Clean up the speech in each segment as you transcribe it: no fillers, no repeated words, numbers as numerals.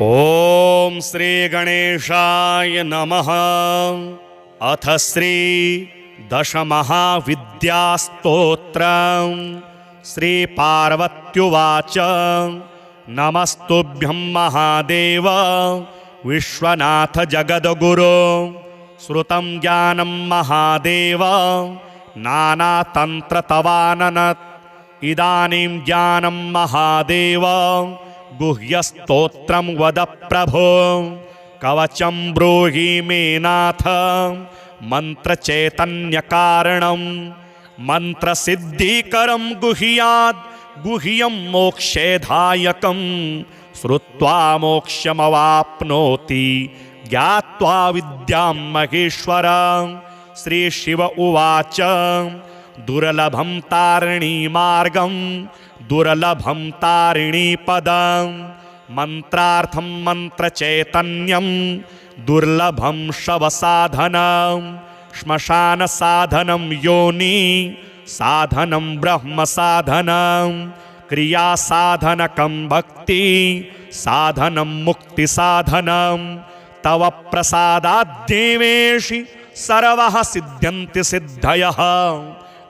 ओम श्री गणेशाय नमः। अथ श्री दशमहाविद्यास्तोत्रम्। श्री पार्वत्युवाच नमस्तुभ्यं महादेव विश्वनाथ जगद्गुरो। श्रुतं ज्ञानं महादेव नानातन्त्रतवाननत्। इदानीं ज्ञानं महादेव गुह्यस्तोत्रं वद प्रभो। कवचं ब्रूहि मे नाथ मन्त्रचैतन्यकारणं। मन्त्रसिद्धिकरं गुह्याद् गुह्यं मोक्षेधायकं। श्रुत्वा मोक्षमवाप्नोति ज्ञात्वा विद्यां महेश्वर। श्री शिव उवाच दुर्लभं तारिणीमार्गं दुर्लभं तारिणीपदं। मन्त्रार्थं मन्त्रचैतन्यं दुर्लभं शवसाधनं। श्मशानसाधनं योनि साधनं ब्रह्मसाधनं। क्रियासाधनकं भक्ति साधनं मुक्तिसाधनं। तव प्रसादात् देवेशि सर्वः सिद्ध्यन्ति सिद्धयः।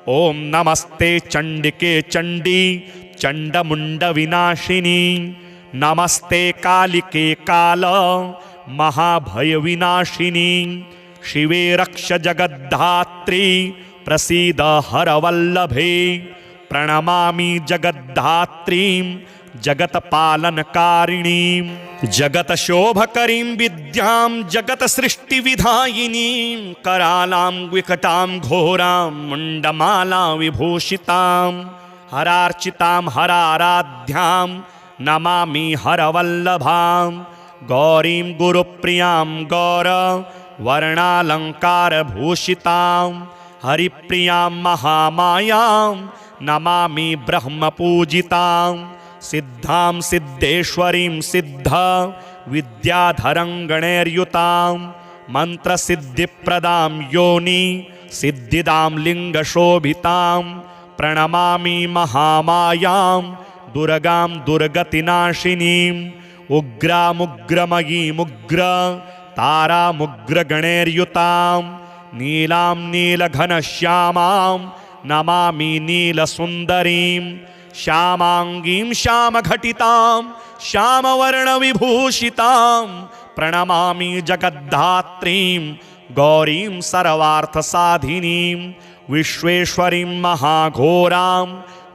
ओम नमस्ते चंडिके चंडी चंडमुंड विनाशिनी। नमस्ते कालिके काल महाभय विनाशिनी। शिवे रक्ष जगद्धात्री प्रसीद हरवल्लभे। प्रणमामि जगद्धात्रीं जगत्पालनकारिणीं। जगत्शोभकरीं विद्यां जगत्सृष्टिविधायिनीं। करालां विकटां घोरां मुण्डमाला विभूषितां। हरार्चितां हराराध्यां नमामि हरवल्लभां। गौरीं गुरुप्रियां गौरवर्णालङ्कारभूषितां। हरिप्रियां महामायां नमामि ब्रह्मपूजितां। सिद्धां सिद्धेश्वरीं सिद्ध विद्याधरं गणैर्युतां। मन्त्रसिद्धिप्रदां योनि सिद्धिदां लिङ्गशोभितां। प्रणमामि महामायां दुर्गां दुर्गतिनाशिनीं। उग्रामुग्रमयीमुग्र तारामुग्रगणैर्युतां। नीलां नीलघनश्यामां नमामि नीलसुन्दरीं। श्यामांगीं श्यामघटितां श्यामवर्णविभूषितां। प्रणमामि जगद्धात्रीं गौरीं सर्वार्थसाधिनीं। विश्वेश्वरीं महाघोरां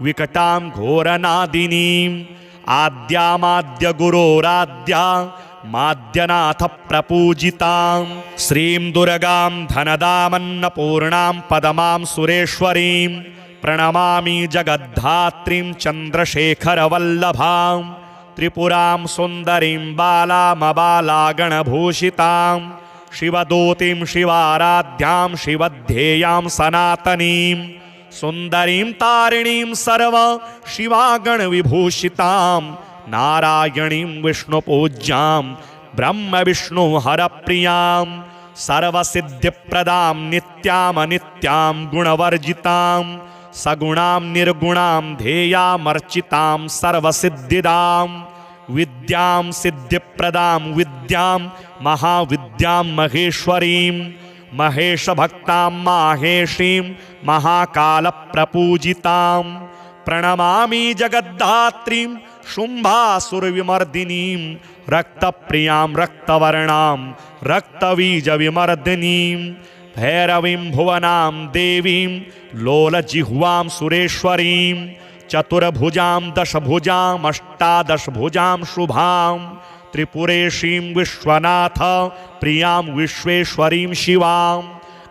विकटां घोरनादिनीं। आद्यामाद्यगुरोराद्या माद्यनाथ प्रपूजितां। श्रीं दुर्गां धनदामन्नपूर्णां पदमां सुरेश्वरीं। प्रणमामि जगद्धात्रीं चन्द्रशेखरवल्लभां। त्रिपुरां सुन्दरीं बालामबालागणभूषितां। शिवदूतीं शिवाराध्यां शिवध्येयां सनातनीं। सुन्दरीं तारिणीं सर्व शिवागणविभूषितां। नारायणीं विष्णुपूज्यां ब्रह्मविष्णु हरप्रियां। सर्वसिद्धिप्रदां नित्यामनित्यां गुणवर्जितां। सगुणां निर्गुणां ध्येयामर्चितां सर्वसिद्धिदां। विद्यां सिद्धिप्रदां विद्यां महाविद्यां महेश्वरीं। महेशभक्तां माहेशीं महाकालप्रपूजितां। प्रणमामि जगद्धात्रीं शुम्भासुरविमर्दिनीं। रक्तप्रियां रक्तवर्णां रक्तबीजविमर्दिनीं। भैरवीं भुवनां देवीं लोलजिह्वां सुरेश्वरीं। चतुर्भुजां दशभुजां अष्टादशभुजां शुभां। त्रिपुरेशीं विश्वनाथ प्रियां विश्वेश्वरीं शिवां।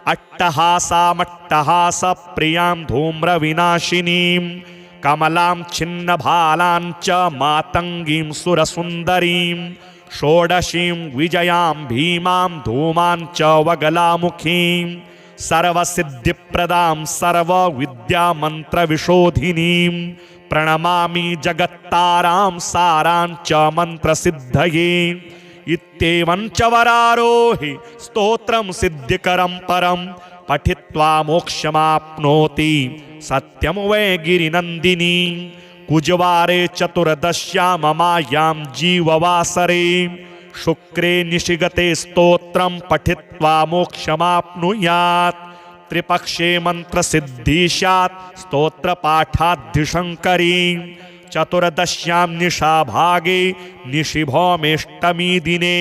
अट्टहासामट्टहासप्रियां धूम्रविनाशिनीं। कमलां छिन्नभालां च मातङ्गीं सुरसुन्दरीं। षोडशीं विजयां भीमां धूमां च वगलामुखीं। सर्वसिद्धिप्रदां सर्वविद्यामन्त्रविशोधिनीं। प्रणमामि जगत्तारां सारां च मन्त्रसिद्धये। इत्येवं च वरारोहि स्तोत्रं सिद्धिकरं परं। पठित्वा मोक्षमाप्नोति सत्यं वै गिरिनन्दिनी। कुजवारे चतुर्दश्यां ममायां जीववासरे शुक्रे निशिगते स्तोत्रं पठित्वा मोक्षमाप्नुयात् त्रिपक्षे मंत्रसिद्धि स्यात् स्तोत्रपाठाद्धिशङ्करी चतुर्दश्यां निशाभागे निशिभौमेष्टमी दिने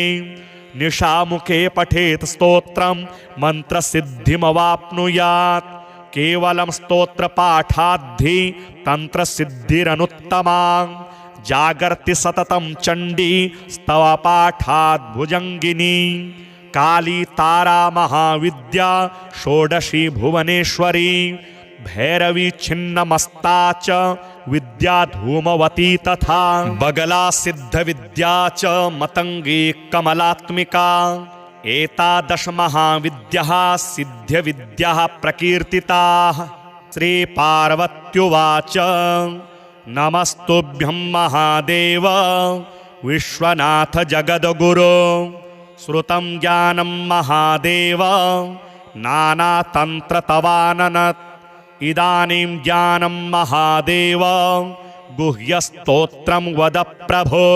निशामुखे पठेत स्तोत्रं मंत्रसिद्धिमवाप्नुयात् केवलं स्तोत्रपाठाद्धि तंत्रसिद्धिरनुत्तमा जागर्ति सततं चंडी स्तवपाठाद् भुजंगिनी काली तारा महाविद्या षोडशी भुवनेश्वरी भैरवी छिन्नमस्ता च विद्या धूमवती तथा बगला सिद्ध विद्या च मतंगी कमलात्मिका एतादश महाविद्याः सिद्ध विद्याः प्रकीर्तिताः। श्री पार्वत्युवाच नमस्तुभ्यं महादेव विश्वनाथ जगद्गुरो श्रुतं ज्ञानं महादेव नानातन्त्रतवाननत् इदानीं ज्ञानं महादेव गुह्यस्तोत्रं वद प्रभो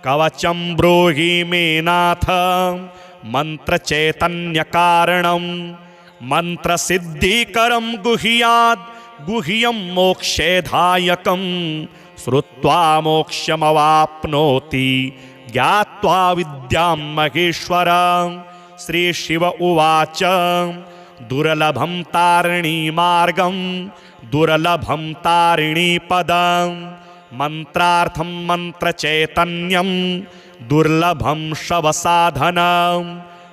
कवचं ब्रूहि मे नाथ मन्त्रचैतन्यकारणं मन्त्रसिद्धिकरं गुह्याद् गुह्यं मोक्षेधायकं श्रुत्वा मोक्षमवाप्नोति ज्ञात्वा विद्यां महेश्वर। श्री शिव उवाच दुर्लभं तारिणी मार्गं दुर्लभं तारिणी पदं मंत्रार्थं मंत्रचैतन्यं दुर्लभं शवसाधनं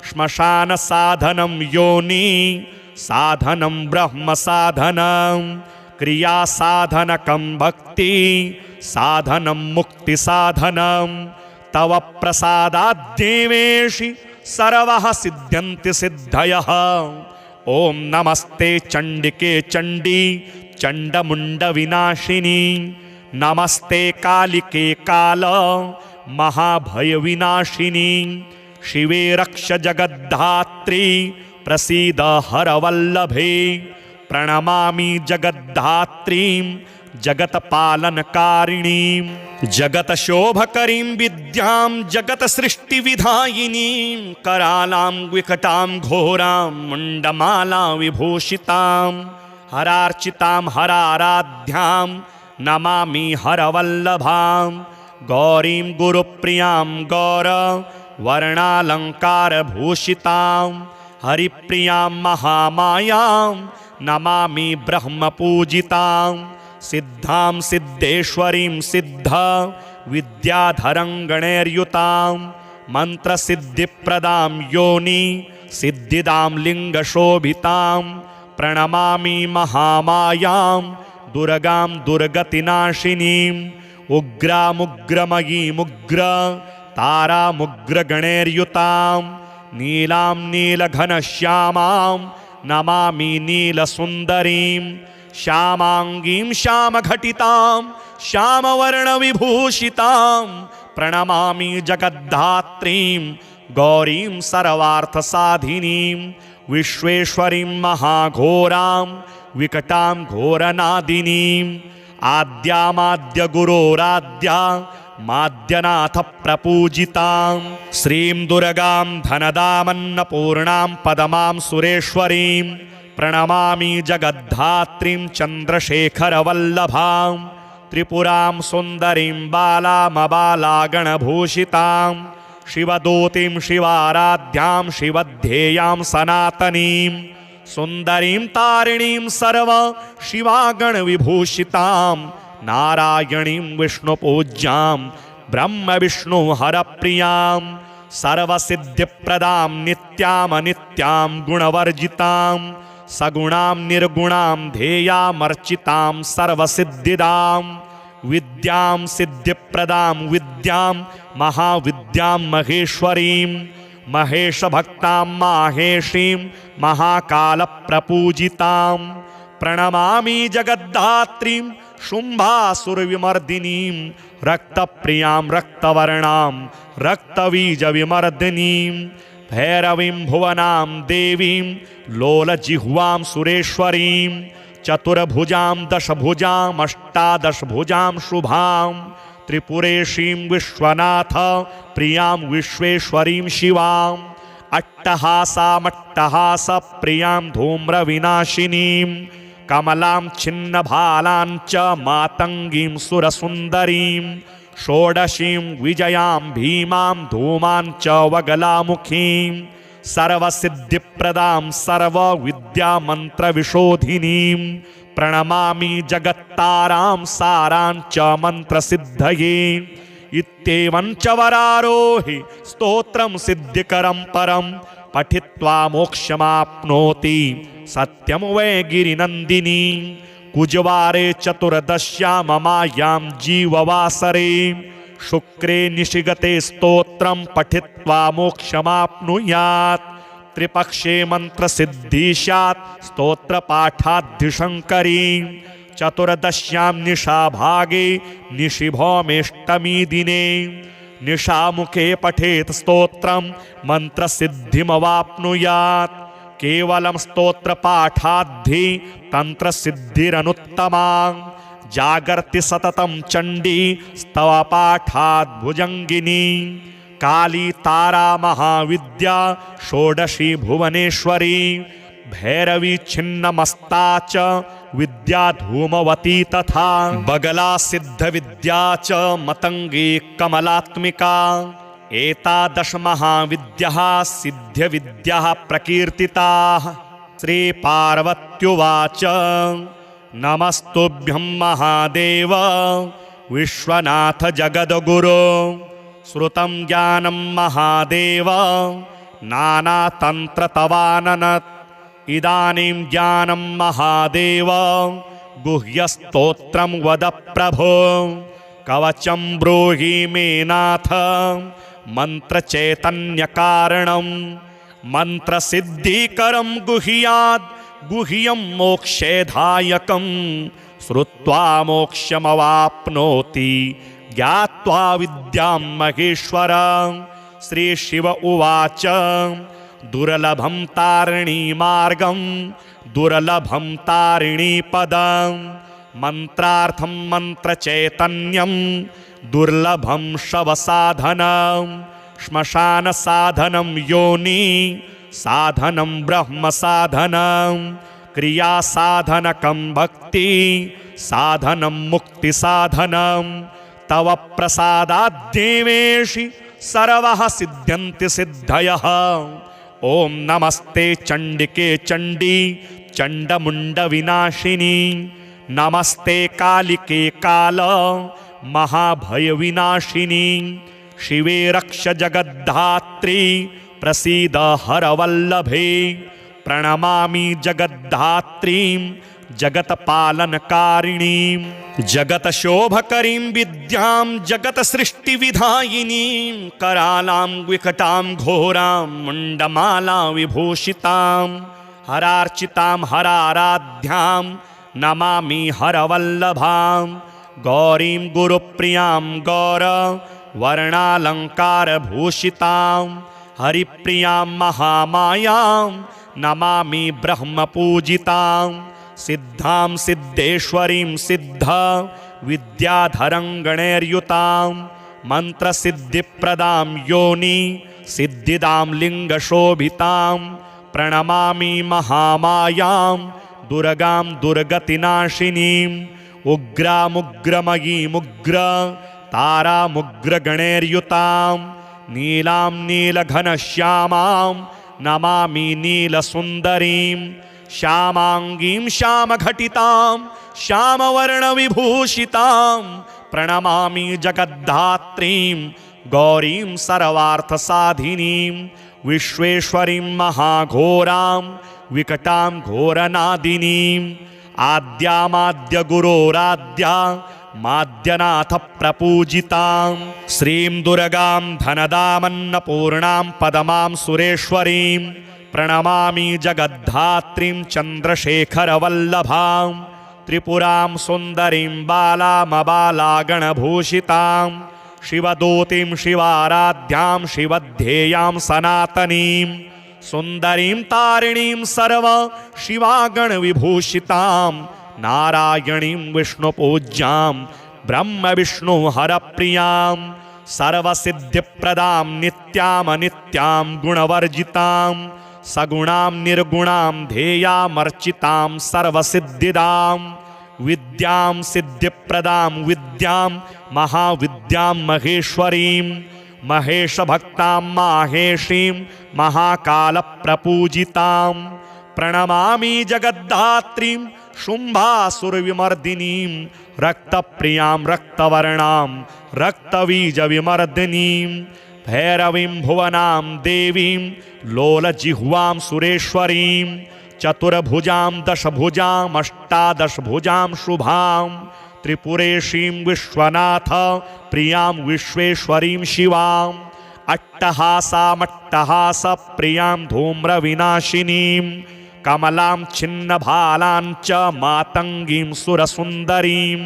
श्मशान साधनं योनि साधनं ब्रह्म साधनं क्रिया साधनकं भक्ति साधनं मुक्ति साधनं तव प्रसादाद्देवेशि सर्वः सिद्ध्यन्ति सिद्धयः। ओम नमस्ते चंडिके चंडी चंडमुंड विनाशिनी नमस्ते कालिके काल महाभय विनाशिनी शिवे रक्ष जगद्धात्री प्रसीद हरवल्लभे प्रणमामि जगद्धात्रीं जगत्पालनकारिणीं जगतशोभकरीं विद्यां जगत्सृष्टिविधायिनीं करालां विकटां घोरां मुण्डमाला विभूषितां हरार्चितां हराराध्यां नमामि हरवल्लभां गौरीं गुरुप्रियां गौर वर्णालङ्कारभूषितां हरिप्रियां महामायां नमामि ब्रह्मपूजितां सिद्धां सिद्धेश्वरीं सिद्ध विद्याधरङ्गणैर्युतां मन्त्रसिद्धिप्रदां योनि सिद्धिदां लिङ्गशोभितां प्रणमामि महामायां दुर्गां दुर्गतिनाशिनीम् उग्रामुग्रमयीमुग्र तारामुग्रगणैर्युतां नीलां नीलघनश्यामां नमामि नीलसुन्दरीं श्यामाङ्गीं श्यामघटितां श्यामवर्णविभूषितां प्रणमामि जगद्धात्रीं गौरीं सर्वार्थसाधिनीं विश्वेश्वरीं महाघोरां विकटां घोरनादिनीं आद्यामाद्य गुरोराद्या माद्यनाथ प्रपूजितां श्रीं दुर्गां धनदामन्नपूर्णां पदमां सुरेश्वरीं प्रणमामि जगद्धात्रीं चन्द्रशेखरवल्लभां त्रिपुरां सुन्दरीं बालामबालागणभूषितां शिवदूतीं शिवाराध्यां शिवध्येयां सनातनीं सुन्दरीं तारिणीं सर्व शिवागणविभूषितां नारायणीं विष्णुपूज्यां ब्रह्मविष्णुहरप्रियां सर्वसिद्धिप्रदां नित्यामनित्यां गुणवर्जितां सगुणां निर्गुणां ध्येयामर्चितां सर्वसिद्धिदां विद्यां सिद्धिप्रदां विद्यां महाविद्यां महेश्वरीं महेशभक्तां माहेशीं महाकालप्रपूजितां प्रणमामि जगद्धात्रीं शुम्भासुरविमर्दिनीं रक्तप्रियां रक्तवर्णां रक्तबीजविमर्दिनीं भैरवीं भुवनां देवीं लोलजिह्वां सुरेश्वरीं चतुर्भुजां दशभुजां अष्टादशभुजां शुभां त्रिपुरेशीं विश्वनाथ प्रियां विश्वेश्वरीं शिवां अट्टहासामट्टहास प्रियां धूम्रविनाशिनीं कमलां छिन्नभालां च मातङ्गीं सुरसुन्दरीं षोडशीं विजयां भीमां धूमां च वगलामुखीं सर्वसिद्धिप्रदां सर्वविद्यामन्त्रविशोधिनीं प्रणमामि जगत्तारां सारां च मन्त्रसिद्धये इत्येवं च वरारोहि स्तोत्रं सिद्धिकरं परं पठित्वा मोक्षमाप्नोति सत्यं वै गिरिनन्दिनी कुजवारे चतुर्दश्यां ममायां जीववासरे शुक्रे निशिगते स्तोत्रं पठित्वा मोक्षमाप्नुयात् त्रिपक्षे मंत्रसिद्धि स्यात् स्तोत्रपाठाद्धिशङ्करी चतुर्दश्यां निशाभागे निशिभौमेष्टमी दिने निशामुखे पठेत् स्तोत्रं मंत्रसिद्धिमवाप्नुयात् केवलं स्तोत्रपाठाद्धि तंत्रसिद्धिरनुत्तमा जागर्ति सततं चण्डी स्तवपाठाद् भुजङ्गिनी काली तारा महाविद्या षोडशी भुवनेश्वरी भैरवी छिन्नमस्ता च विद्या धूमवती तथा बगला सिद्ध विद्या च मतंगी कमलात्मिका एतादश महाविद्याः सिद्ध विद्याः प्रकीर्तिताः। श्री पार्वत्युवाच नमस्तुभ्यं महादेव विश्वनाथ जगद्गुरो श्रुतं ज्ञानं महादेव नानातन्त्रतवाननत् इदानीं ज्ञानं महादेव गुह्यस्तोत्रं वद प्रभो कवचं ब्रूहि मे नाथ मन्त्रचैतन्यकारणं मन्त्रसिद्धिकरं गुह्याद् गुह्यं मोक्षेधायकं श्रुत्वा मोक्षमवाप्नोति ज्ञात्वा विद्यां महेश्वर। श्री शिव उवाच दुर्लभं तारिणी मार्गं दुर्लभं तारिणी पदं मंत्रार्थं मंत्रचैतन्यं दुर्लभं शवसाधनं श्मशान साधनं योनि साधनं ब्रह्म साधनं क्रिया साधनकं भक्ति साधनं मुक्ति साधनं तव प्रसादाद्देवेशि सर्वः सिद्ध्यन्ति सिद्धयः। ओम नमस्ते चंडिके चंडी चंडमुंड विनाशिनी नमस्ते कालिके काल महाभय विनाशिनी शिवे रक्ष जगद्धात्री प्रसीद हरवल्लभे प्रणमामि जगद्धात्रीं जगत्पालनकारिणीं जगत्शोभकरीं विद्यां जगत्सृष्टिविधायिनीं करालां विकटां घोरां मुण्डमाला विभूषितां हरार्चितां हराराध्यां नमामि हरवल्लभां गौरीं गुरुप्रियां गौर वर्णालङ्कारभूषितां हरिप्रियां महामायां नमामि ब्रह्मपूजितां सिद्धां सिद्धेश्वरीं सिद्ध विद्याधरं गणैर्युतां मंत्रसिद्धिप्रदां योनि सिद्धिदां लिङ्गशोभितां प्रणमामि महामायां दुर्गां दुर्गतिनाशिनीं उग्रामुग्रमयीमुग्र तारामुग्रगणैर्युतां नीलां नीलघनश्यामां नमामि नीलसुन्दरीं श्यामांगीं श्यामघटितां श्यामवर्णविभूषितां प्रणमामि जगद्धात्रीं गौरीं सर्वार्थसाधिनीं विश्वेश्वरीं महाघोरां विकटां घोरनादिनीं आद्यामाद्य गुरोराद्या माद्यनाथ प्रपूजितां श्रीं दुर्गां धनदामन्नपूर्णां पदमां सुरेश्वरीं प्रणमामि जगद्धात्रीं चन्द्रशेखरवल्लभां त्रिपुरां सुन्दरीं बालामबालागणभूषितां शिवदूतीं शिवाराध्यां शिवध्येयां सनातनीं सुन्दरीं तारिणीं सर्व शिवागणविभूषितां नारायणीं विष्णुपूज्यां ब्रह्मविष्णु हरप्रियां सर्वसिद्धिप्रदां नित्यामनित्यां गुणवर्जितां सगुणां निर्गुणां ध्येयामर्चितां सर्वसिद्धिदां विद्यां सिद्धिप्रदां विद्यां महाविद्यां महेश्वरीं महेशभक्तां माहेशीं महाकालप्रपूजितां प्रणमामि जगद्धात्रीं शुम्भासुरविमर्दिनीं रक्तप्रियां रक्तवर्णां रक्तबीजविमर्दिनीं भैरवीं भुवनां देवीं लोलजिह्वां सुरेश्वरीं चतुर्भुजां दशभुजां अष्टादशभुजां शुभां त्रिपुरेशीं विश्वनाथ प्रियां विश्वेश्वरीं शिवां अट्टहासामट्टहास प्रियां धूम्रविनाशिनीं कमलां छिन्नभालां च मातङ्गीं सुरसुन्दरीं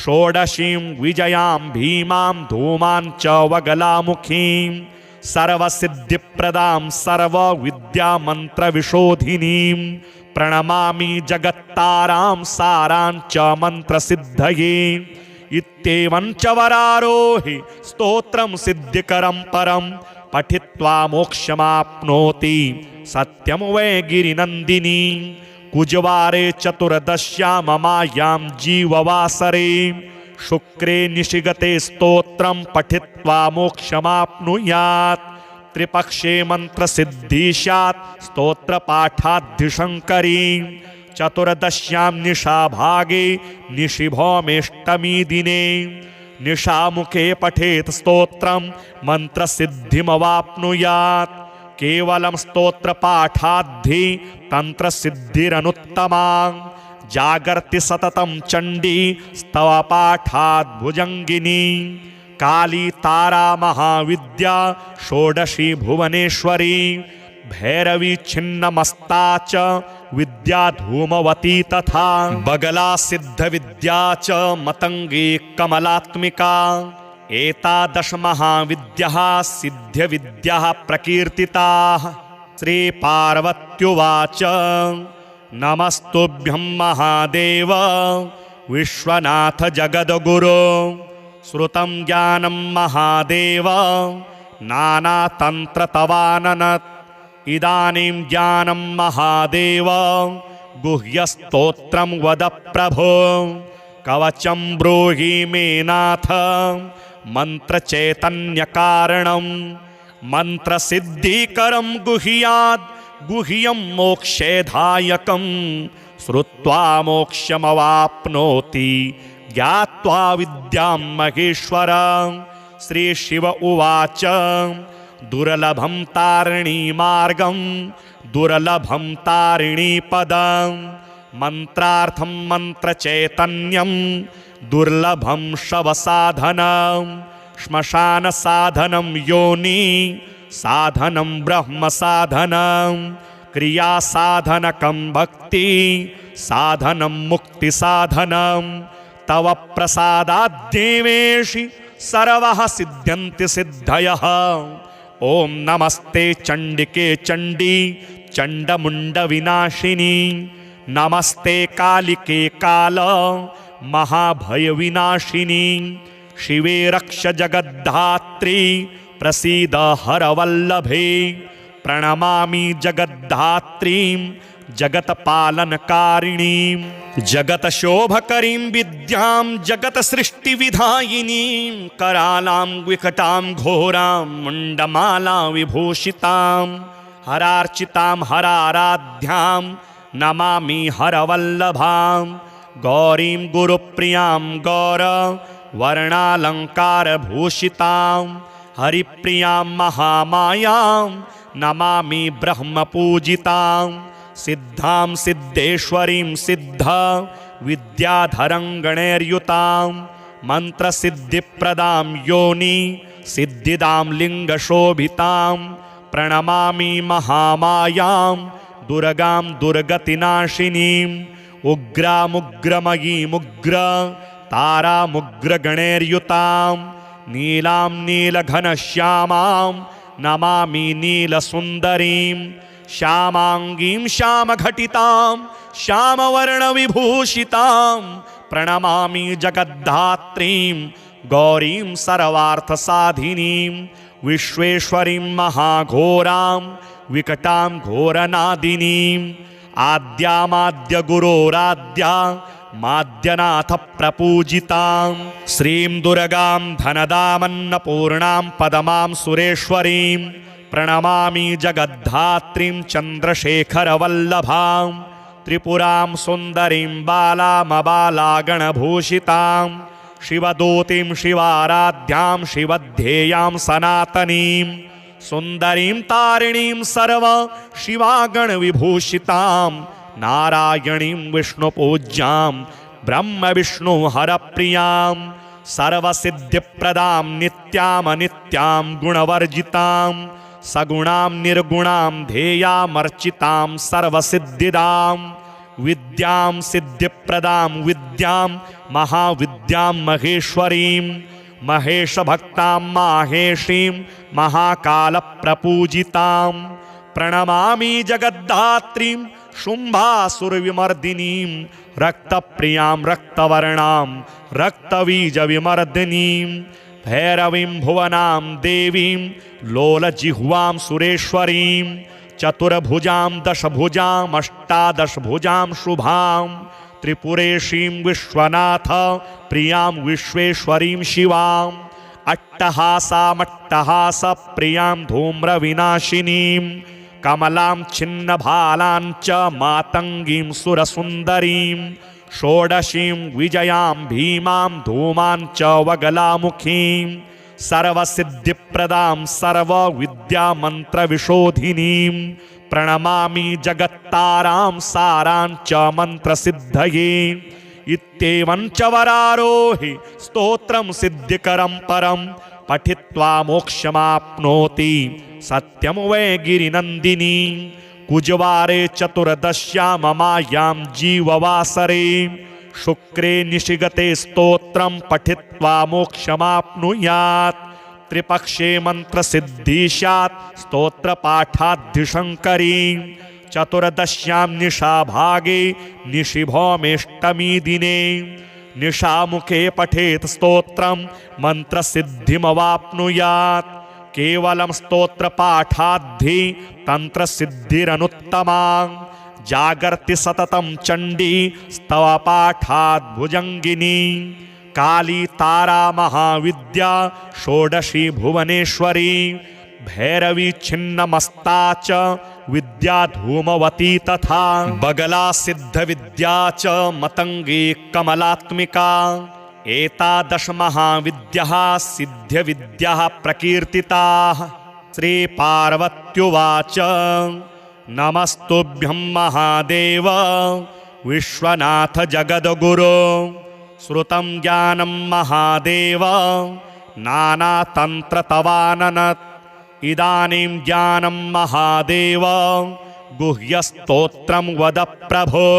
षोडशीं विजयां भीमां धूमां च वगलामुखीं सर्वसिद्धिप्रदां सर्वविद्यामन्त्रविशोधिनीं प्रणमामि जगत्तारां सारां च मन्त्रसिद्धये इत्येवं च वरारोहि स्तोत्रं सिद्धिकरं परं पठित्वा मोक्षमाप्नोति सत्यं वै गिरिनन्दिनी कुजवारे चतुर्दश्यां ममायां जीववासरे शुक्रे निशिगते स्तोत्रं पठित्वा मोक्षमाप्नुयात् त्रिपक्षे मंत्रसिद्धि स्यात् स्तोत्रपाठाद्धिशङ्करी चतुर्दश्यां निशाभागे निशिभौमेष्टमी दिने निशामुखे पठेत् स्तोत्रं मंत्रसिद्धिमवाप्नुयात् केवलं स्तोत्रपाठाद्धि तंत्रसिद्धिरनुत्तमा जागर्ति सततं चण्डी स्तवपाठाद् भुजङ्गिनी काली तारा महाविद्या षोडशी भुवनेश्वरी भैरवी छिन्नमस्ता च विद्या धूमवती तथा बगला सिद्ध विद्या च मतंगी कमलात्मिका एतादश महाविद्याः सिद्ध विद्याः प्रकीर्तिताः। श्री पार्वत्युवाच नमस्तुभ्यं महादेव विश्वनाथ जगद्गुरो श्रुतं ज्ञानं महादेव नानातन्त्रतवाननत् इदानीं ज्ञानं महादेव गुह्यस्तोत्रं वद प्रभो कवचं ब्रूहि मे नाथ मन्त्रचैतन्यकारणं मन्त्रसिद्धिकरं गुह्याद् गुह्यं मोक्षेधायकं श्रुत्वा मोक्षमवाप्नोति ज्ञात्वा विद्यां महेश्वर। श्री शिव उवाच दुर्लभं तारिणी मार्गं दुर्लभं तारिणी पदं मंत्रार्थं मंत्रचैतन्यं दुर्लभं शवसाधनं श्मशान साधनं योनि साधनं ब्रह्म साधनं क्रिया साधनकं भक्ति साधनं मुक्ति साधनं तव प्रसादाद्देवेशि सर्वः सिद्ध्यन्ति सिद्धयः। ओम नमस्ते चंडिके चंडी चंडमुंड विनाशिनी नमस्ते कालिके काल महाभय विनाशिनी शिवे रक्ष जगद्धात्री प्रसीद हरवल्लभे प्रणमामि जगद्धात्रीं जगत्पालनकारिणीं जगत्शोभकरीं विद्यां जगत्सृष्टिविधायिनीं करालां विकटां घोरां मुण्डमालां विभूषितां हरार्चितां हराराध्यां नमामि हरवल्लभां गौरीं गुरुप्रियां गौरवर्णालङ्कारभूषितां हरिप्रियां महामायां नमामि ब्रह्मपूजितां सिद्धां सिद्धेश्वरीं सिद्ध विद्याधरं गणैर्युतां मंत्रसिद्धिप्रदां योनि सिद्धिदां लिङ्गशोभितां प्रणमामि महामायां दुर्गां दुर्गतिनाशिनीम् उग्रामुग्रमयीमुग्र तारामुग्रगणैर्युतां नीलां नीलघनश्यामां नमामि नीलसुन्दरीं श्यामांगीं श्यामघटितां श्यामवर्णविभूषितां प्रणमामि जगद्धात्रीं गौरीं सर्वार्थसाधिनीं विश्वेश्वरीं महाघोरां विकटां घोरनादिनीं आद्यामाद्य गुरोराद्या माद्यनाथ प्रपूजितां श्रीं दुर्गां धनदामन्नपूर्णां पदमां सुरेश्वरीं प्रणमामि जगद्धात्रीं चन्द्रशेखरवल्लभां त्रिपुरां सुन्दरीं बालामबालागणभूषितां शिवदूतीं शिवाराध्यां शिवध्येयां सनातनीं सुन्दरीं तारिणीं सर्व शिवागणविभूषितां नारायणीं विष्णुपूज्यां ब्रह्मविष्णुहरप्रियां सर्वसिद्धिप्रदां नित्यामनित्यां गुणवर्जितां सगुणां निर्गुणां ध्येयामर्चितां सर्वसिद्धिदां विद्यां सिद्धिप्रदां विद्यां महाविद्यां महेश्वरीं महेशभक्तां माहेशीं महाकालप्रपूजितां प्रणमामि जगद्धात्रीं शुम्भासुरविमर्दिनीं रक्तप्रियां रक्तवर्णां रक्तबीजविमर्दिनीं भैरवीं भुवनां देवीं लोलजिह्वां सुरेश्वरीं चतुर्भुजां दशभुजां अष्टादशभुजां शुभां त्रिपुरेशीं विश्वनाथ प्रियां विश्वेश्वरीं शिवां अट्टहासामट्टहास प्रियां धूम्रविनाशिनीं कमलां छिन्नभालां च मातङ्गीं सुरसुन्दरीं षोडशीं विजयां भीमां धूमां च वगलामुखीं सर्वसिद्धिप्रदां सर्वविद्यामन्त्रविशोधिनीं प्रणमामि जगत्तारां सारां च मन्त्रसिद्धये इत्येवं च वरारोहि स्तोत्रं सिद्धिकरं परं पठित्वा मोक्षमाप्नोति सत्यं वै गिरिनन्दिनी कुजवारे चतुर्दश्यां ममायां जीववासरे शुक्रे निशिगते स्तोत्रं पठित्वा मोक्षमाप्नुयात् त्रिपक्षे मंत्रसिद्धि स्यात् स्तोत्रपाठाद्धिशङ्करी चतुर्दश्यां निशाभागे निशिभौमेष्टमी दिने निशामुखे पठेत् स्तोत्रं मंत्रसिद्धिमवाप्नुयात् केवलं स्तोत्रपाठाद्धि तंत्रसिद्धिरनुत्तमा जागर्ति सततं चण्डी स्तवपाठाद् भुजङ्गिनी काली तारा महाविद्या षोडशी भुवनेश्वरी भैरवी छिन्नमस्ता च विद्या धूमवती तथा बगला सिद्धविद्या च मतंगी कमलात्मिका एतादश महाविद्याः सिद्ध्यविद्याः प्रकीर्तिताः। श्री पार्वत्युवाच नमस्तुभ्यं महादेव विश्वनाथ जगद्गुरो श्रुतं ज्ञानं महादेव नानातन्त्रतवाननत् इदानीं ज्ञानं महादेव गुह्यस्तोत्रं वद प्रभो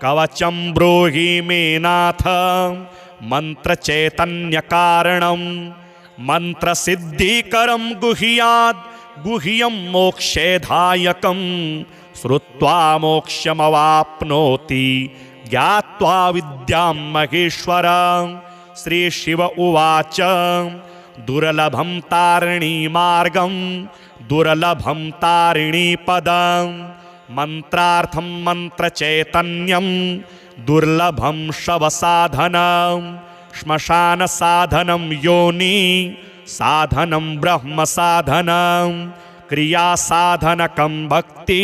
कवचं ब्रूहि मे नाथ मन्त्रचैतन्यकारणं मन्त्रसिद्धिकरं गुह्याद् गुह्यं मोक्षेधायकं श्रुत्वा मोक्षमवाप्नोति ज्ञात्वा विद्यां महेश्वर। श्री शिव उवाच दुर्लभं तारिणी मार्गं दुर्लभं तारिणी पदं मंत्रार्थं मंत्रचैतन्यं दुर्लभं शवसाधनं श्मशान साधनं योनि साधनं ब्रह्म साधनं क्रिया साधनकं भक्ति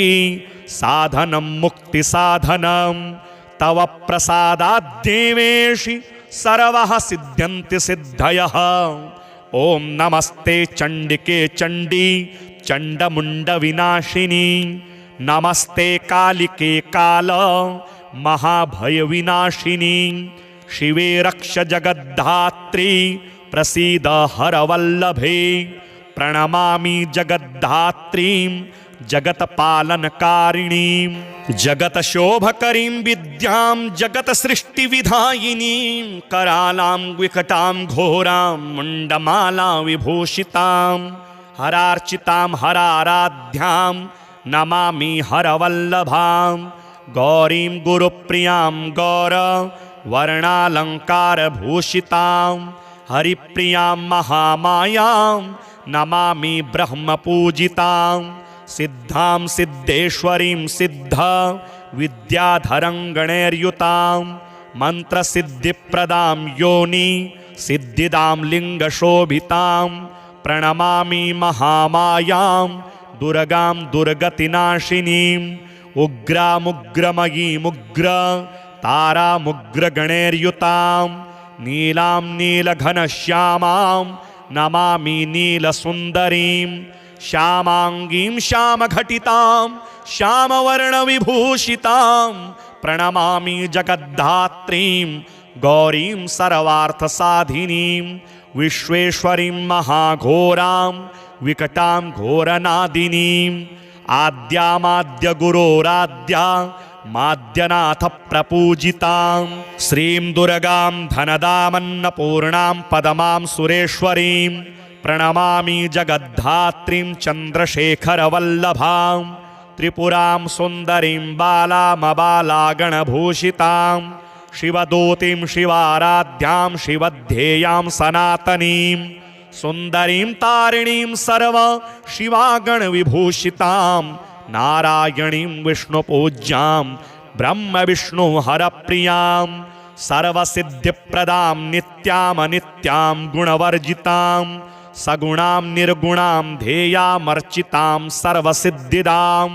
साधनं मुक्ति साधनं तव प्रसादाद्देवेशि सर्वः सिद्ध्यन्ति सिद्धयः। ओम नमस्ते चंडिके चंडी चंडमुंड विनाशिनी नमस्ते कालिके काल महाभय विनाशिनी शिवे रक्ष जगद्धात्री प्रसीद हरवल्लभे प्रणमामि जगद्धात्रीं जगत्पालनकारिणीं जगत्शोभकरीं विद्यां जगत्सृष्टिविधायिनीं करालां विकटां घोरां मुण्डमाला विभूषितां हरार्चितां हराराध्यां नमामि हरवल्लभां गौरीं गुरुप्रियां गौरवर्णालङ्कारभूषितां हरिप्रियां महामायां नमामि ब्रह्मपूजितां सिद्धां सिद्धेश्वरीं सिद्ध विद्याधरङ्गणैर्युतां मन्त्रसिद्धिप्रदां योनि सिद्धिदां लिङ्गशोभितां प्रणमामि महामायां दुर्गां दुर्गतिनाशिनीम् उग्रामुग्रमयीमुग्र तारामुग्रगणैर्युतां नीलां नीलघनश्यामां नमामि नीलसुन्दरीं श्यामाङ्गीं श्यामघटितां श्यामवर्णविभूषितां प्रणमामि जगद्धात्रीं गौरीं सर्वार्थसाधिनीं विश्वेश्वरीं महाघोरां विकटां घोरनादिनीं आद्यामाद्य गुरोराद्या माद्यनाथ प्रपूजितां श्रीं दुर्गां धनदामन्नपूर्णां पदमां सुरेश्वरीं प्रणमामि जगद्धात्रीं चन्द्रशेखरवल्लभां त्रिपुरां सुन्दरीं बालामबालागणभूषितां शिवदूतीं शिवाराध्यां शिवध्येयां सनातनीं सुन्दरीं तारिणीं सर्व शिवागणविभूषितां नारायणीं विष्णुपूज्यां ब्रह्मविष्णुहरप्रियां सर्वसिद्धिप्रदां नित्यामनित्यां गुणवर्जितां सगुणां निर्गुणां ध्येयामर्चितां सर्वसिद्धिदां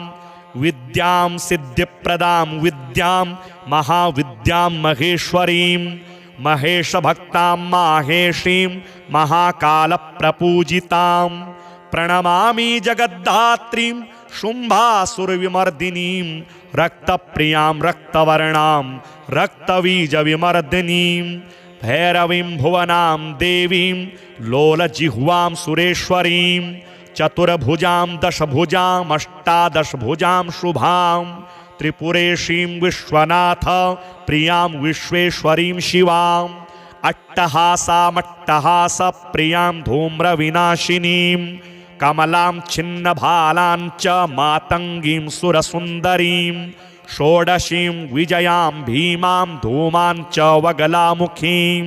विद्यां सिद्धिप्रदां विद्यां महाविद्यां महेश्वरीं महेशभक्तां माहेशीं महाकालप्रपूजितां प्रणमामि जगद्धात्रीं शुम्भासुरविमर्दिनीं रक्तप्रियां रक्तवर्णां रक्तबीजविमर्दिनीं भैरवीं भुवनां देवीं लोलजिह्वां सुरेश्वरीं चतुर्भुजां दशभुजां अष्टादशभुजां शुभां त्रिपुरेशीं विश्वनाथ प्रियां विश्वेश्वरीं शिवां अट्टहासामट्टहास प्रियां धूम्रविनाशिनीं कमलां छिन्नभालां च मातङ्गीं सुरसुन्दरीं षोडशीं विजयां भीमां धूमां च वगलामुखीं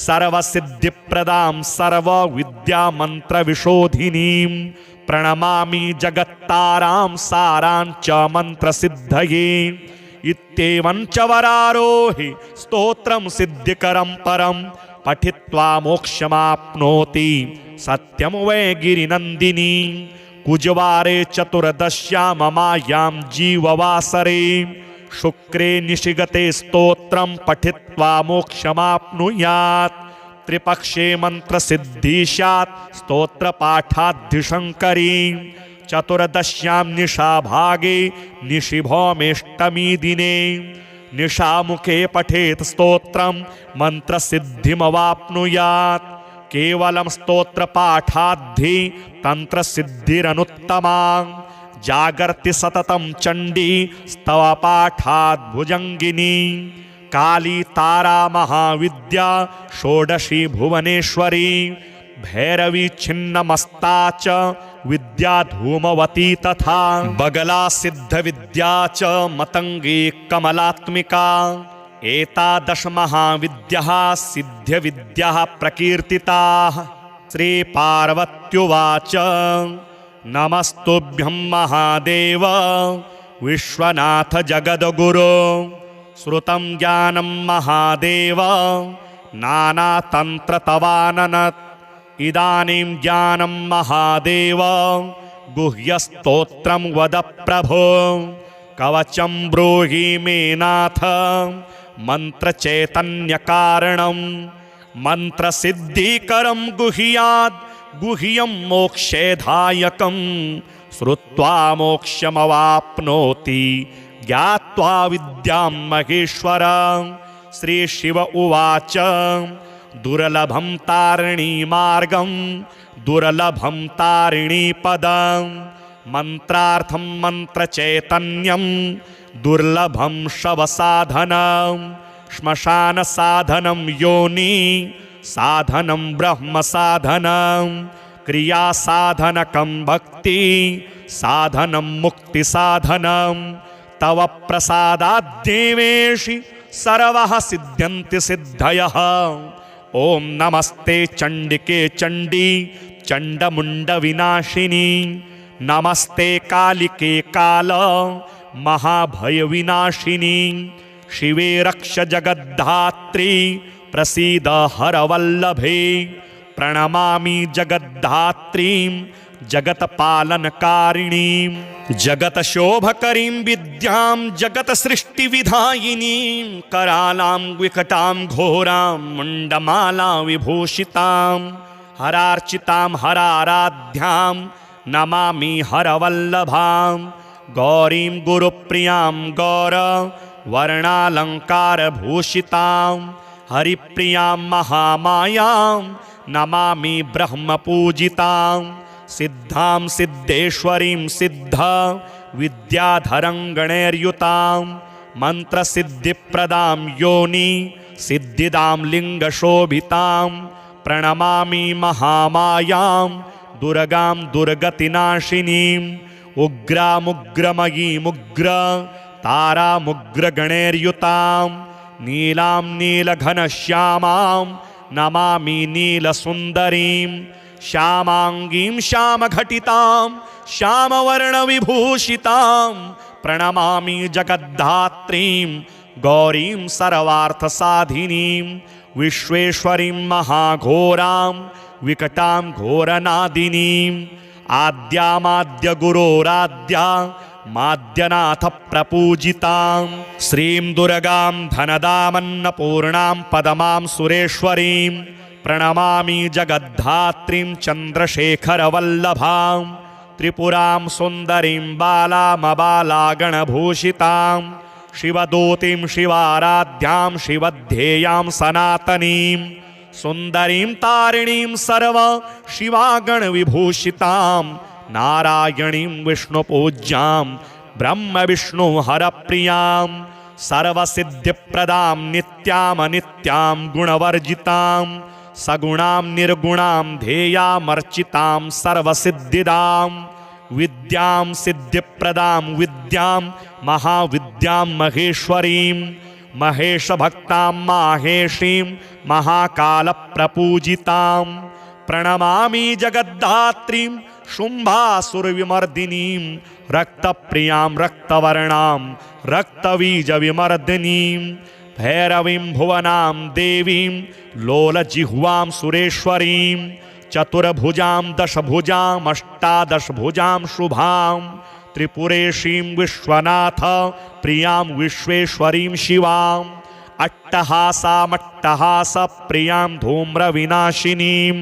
सर्वसिद्धिप्रदां सर्वविद्यामन्त्रविशोधिनीं प्रणमामि जगत्तारां सारां च मन्त्रसिद्धये इत्येवं च वरारोहि स्तोत्रं सिद्धिकरं परं पठित्वा मोक्षमाप्नोति सत्यं वै गिरिनन्दिनी कुजवारे चतुर्दश्यां ममायां जीववासरे शुक्रे निशिगते स्तोत्रं पठित्वा मोक्षमाप्नुयात् त्रिपक्षे मन्त्रसिद्धि स्यात् स्तोत्रपाठाद्धिशङ्करी चतुर्दश्यां निशाभागे निशिभौमेष्टमी दिने निशामुखे पठेत् स्तोत्रं मन्त्रसिद्धिमवाप्नुयात् केवलं स्तोत्रपाठाद्धि तन्त्रसिद्धिरनुत्तमा जागर्ति सततं चण्डी स्तवपाठाद् भुजङ्गिनी काली तारा महाविद्या षोडशी भुवनेश्वरी भैरवी छिन्नमस्ता च विद्या धूमवती तथा बगला सिद्धविद्या च मतंगी कमलात्मिका एतादश महाविद्याः सिद्ध्यविद्याः प्रकीर्तिताः। श्री पार्वत्युवाच नमस्तुभ्यं महादेव विश्वनाथ जगद्गुरो श्रुतं ज्ञानं महादेव नानातन्त्रतवाननत् इदानीं ज्ञानं महादेव गुह्यस्तोत्रं वद प्रभो कवचं ब्रूहि मे नाथ मन्त्रचैतन्यकारणं मन्त्रसिद्धिकरं गुह्याद् गुह्यं मोक्षेधायकं श्रुत्वा मोक्षमवाप्नोति ज्ञात्वा विद्यां महेश्वर। श्री शिव उवाच दुर्लभं तारिणीमार्गं दुर्लभं तारिणीपदं मन्त्रार्थं मन्त्रचैतन्यं दुर्लभं शवसाधनं श्मशानसाधनं योनि साधनं ब्रह्मसाधनं क्रियासाधनकं भक्ति साधनं मुक्तिसाधनं तव प्रसादाद्देवेशि सर्वः सिद्ध्यन्ति सिद्धयः। ॐ नमस्ते चण्डिके चण्डी चण्डमुण्डविनाशिनी नमस्ते कालिके काल महाभयविनाशिनी शिवे रक्ष जगद्धात्री प्रसीद हरवल्लभे प्रणमामि जगद्धात्रीं जगत्पालनकारिणीं जगत्शोभकरीं विद्यां जगत्सृष्टिविधायिनीं करालां विकटां घोरां मुण्डमाला विभूषितां हरार्चितां हराराध्यां नमामि हरवल्लभां गौरीं गुरुप्रियां गौरवर्णालङ्कारभूषितां हरिप्रियां महामायां नमामि ब्रह्मपूजितां सिद्धां सिद्धेश्वरीं सिद्ध विद्याधरं गणैर्युतां मन्त्रसिद्धिप्रदां योनि सिद्धिदां लिङ्गशोभितां प्रणमामि महामायां दुर्गां दुर्गतिनाशिनीम् उग्रामुग्रमयीमुग्र तारामुग्रगणैर्युतां नीलां नीलघनश्यामां नमामि नीलसुन्दरीं श्यामाङ्गीं श्यामघटितां श्यामवर्णविभूषितां प्रणमामि जगद्धात्रीं गौरीं सर्वार्थसाधिनीं विश्वेश्वरीं महाघोरां विकटां घोरनादिनीं आद्यामाद्य गुरोराद्या माद्यनाथ प्रपूजितां श्रीं दुर्गां धनदामन्नपूर्णां पदमां सुरेश्वरीं प्रणमामि जगद्धात्रीं चन्द्रशेखरवल्लभां त्रिपुरां सुन्दरीं बालामबालागणभूषितां शिवदूतीं शिवाराध्यां शिवध्येयां सनातनीं सुन्दरीं तारिणीं सर्व शिवागणविभूषितां नारायणीं विष्णुपूज्यां ब्रह्मविष्णु हरप्रियां सर्वसिद्धिप्रदां नित्यामनित्यां गुणवर्जितां सगुणां निर्गुणां ध्येयामर्चितां सर्वसिद्धिदां विद्यां सिद्धिप्रदां विद्यां महाविद्यां महेश्वरीं महेशभक्तां माहेशीं महाकालप्रपूजितां प्रणमामि जगद्धात्रीं शुम्भासुरविमर्दिनीं रक्तप्रियां रक्तवर्णां रक्तबीजविमर्दिनीं भैरवीं भुवनां देवीं लोलजिह्वां सुरेश्वरीं चतुर्भुजां दशभुजां अष्टादशभुजां शुभां त्रिपुरेशीं विश्वनाथ प्रियां विश्वेश्वरीं शिवां अट्टहासामट्टहास प्रियां धूम्रविनाशिनीं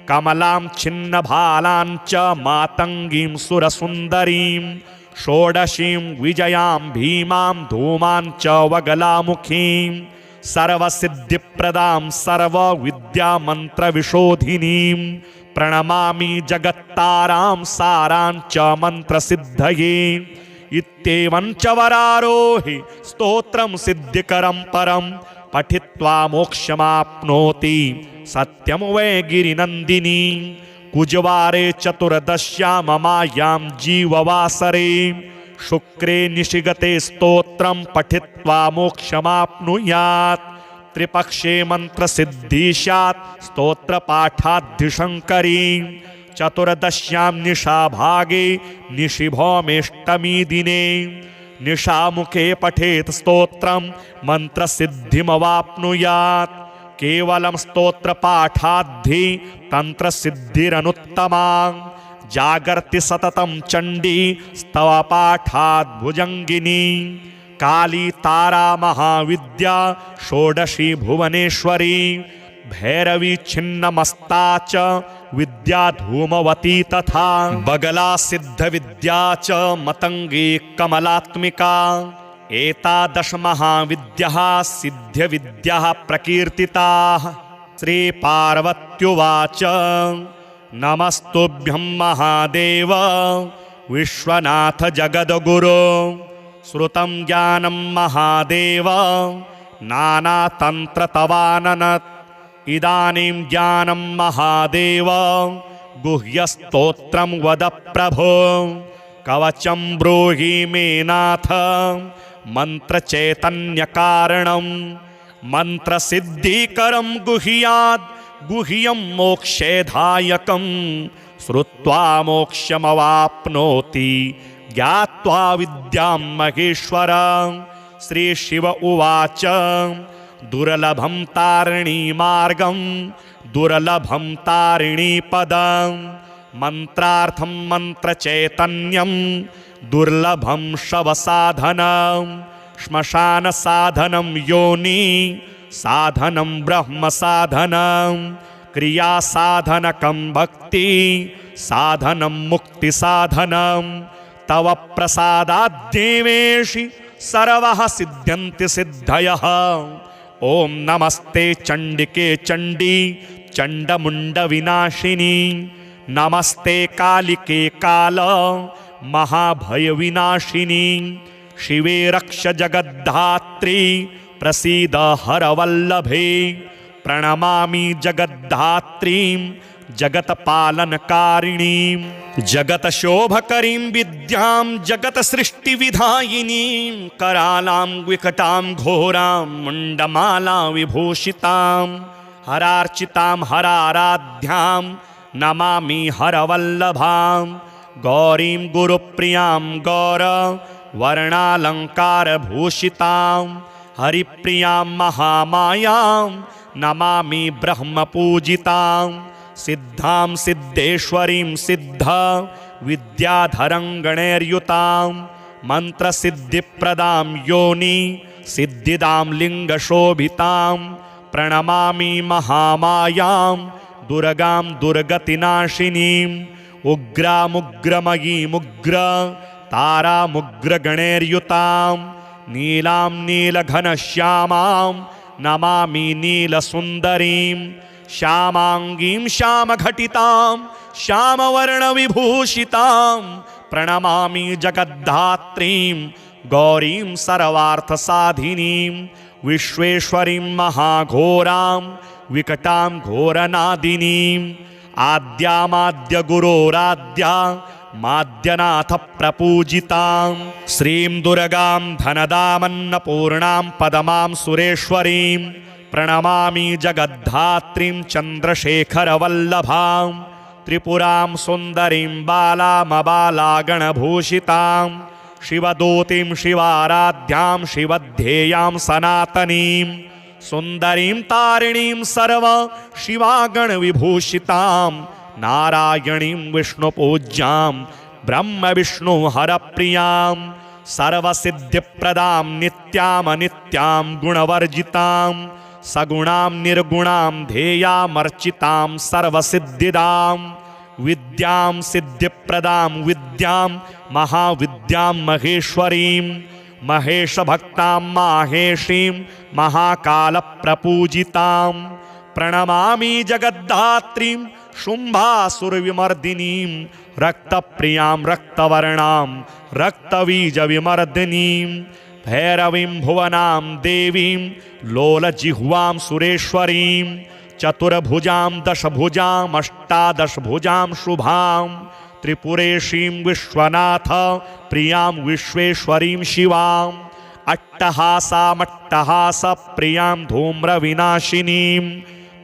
कमलां छिन्नभालां च मातङ्गीं सुरसुन्दरीं षोडशीं विजयां भीमां धूमां च वगलामुखीं सर्वसिद्धिप्रदां सर्वविद्यामन्त्रविशोधिनीं प्रणमामि जगत्तारां सारां च मन्त्रसिद्धये इत्येवं च वरारोहि स्तोत्रं सिद्धिकरं परं पठित्वा मोक्षमाप्नोति सत्यं वै गिरिनन्दिनी कुजवारे चतुर्दश्यां ममायां जीववासरे शुक्रे निशिगते स्तोत्रं पठित्वा मोक्षमाप्नुयात् त्रिपक्षे मन्त्रसिद्धि स्यात् स्तोत्रपाठाद्धिशङ्करी चतुर्दश्यां निशाभागे निशिभौमेष्टमी दिने निशामुखे पठेत् स्तोत्रं मन्त्रसिद्धिमवाप्नुयात् केवलं स्तोत्रपाठाद्धि तन्त्रसिद्धिरनुत्तमा जागर्ति सततं चण्डी स्तवपाठाद् भुजङ्गिनी काली तारा महाविद्या षोडशी भुवनेश्वरी भैरवी छिन्नमस्ता च विद्या धूमवती तथा बगला सिद्धविद्या च मतंगी कमलात्मिका एतादश महाविद्याः सिद्ध्यविद्याः प्रकीर्तिताः। श्री पार्वत्युवाच नमस्तुभ्यं महादेव विश्वनाथ जगद्गुरो श्रुतं ज्ञानं महादेव नानातन्त्र तवाननत् इदानीं ज्ञानं महादेव गुह्यस्तोत्रं वद प्रभो कवचं ब्रूहि मे नाथ मन्त्रचैतन्यकारणं मन्त्रसिद्धिकरं गुह्याद् गुह्यं मोक्षेधायकं श्रुत्वा मोक्षमवाप्नोति ज्ञात्वा विद्यां महेश्वर। श्री शिव उवाच दुर्लभं तारिणी मार्गं दुर्लभं तारिणी पदं मंत्रार्थं मंत्रचैतन्यं दुर्लभं शवसाधनं श्मशान साधनं योनि साधनं ब्रह्म साधनं क्रिया साधनकं भक्ति साधनं मुक्ति साधनं तव प्रसादाद्देवेशि सर्वः सिद्ध्यन्ति सिद्धयः। ओम नमस्ते चंडिके चंडी चंडमुंड विनाशिनी नमस्ते कालिके काल महाभय विनाशिनी शिवे रक्ष जगद्धात्री प्रसीद हरवल्लभे प्रणमामि जगद्धात्रीं जगत्पालनकारिणीं जगत्शोभकरीं विद्यां जगत्सृष्टिविधायिनीं करालां विकटां घोरां मुण्डमाला विभूषितां हरार्चितां हराराध्यां नमामि हरवल्लभां गौरीं गुरुप्रियां गौरवर्णालङ्कारभूषितां हरिप्रियां महामायां नमामि ब्रह्मपूजितां सिद्धां सिद्धेश्वरीं सिद्ध विद्याधरं मंत्रसिद्धिप्रदां योनि सिद्धिदां लिङ्गशोभितां प्रणमामि महामायां दुर्गां दुर्गतिनाशिनीं उग्रामुग्रमयीमुग्र तारामुग्रगणैर्युतां नीलां नीलघनश्यामां नमामि नीलसुन्दरीं श्यामांगीं श्यामघटितां श्यामवर्णविभूषितां प्रणमामि जगद्धात्रीं गौरीं सर्वार्थसाधिनीं विश्वेश्वरीं महाघोरां विकटां घोरनादिनीं आद्यामाद्य गुरोराद्या माद्यनाथ प्रपूजितां श्रीं दुर्गां धनदामन्नपूर्णां पदमां सुरेश्वरीं प्रणमामि जगद्धात्रीं चन्द्रशेखरवल्लभां त्रिपुरां सुन्दरीं बालामबालागणभूषितां शिवदूतीं शिवाराध्यां शिवध्येयां सनातनीं सुन्दरीं तारिणीं सर्व शिवागणविभूषितां नारायणीं विष्णुपूज्यां ब्रह्मविष्णुहरप्रियां सर्वसिद्धिप्रदां नित्यामनित्यां गुणवर्जितां सगुणां निर्गुणां ध्येयामर्चितां सर्वसिद्धिदां विद्यां सिद्धिप्रदां विद्यां महाविद्यां महेश्वरीं महेशभक्तां माहेशीं महाकालप्रपूजितां प्रणमामि जगद्धात्रीं शुम्भासुरविमर्दिनीं रक्तप्रियां रक्तवर्णां रक्तबीजविमर्दिनीं भैरवीं भुवनां देवीं लोलजिह्वां सुरेश्वरीं चतुर्भुजां दशभुजां अष्टादशभुजां शुभां त्रिपुरेशीं विश्वनाथ प्रियां विश्वेश्वरीं शिवां अट्टहासामट्टहास प्रियां धूम्रविनाशिनीं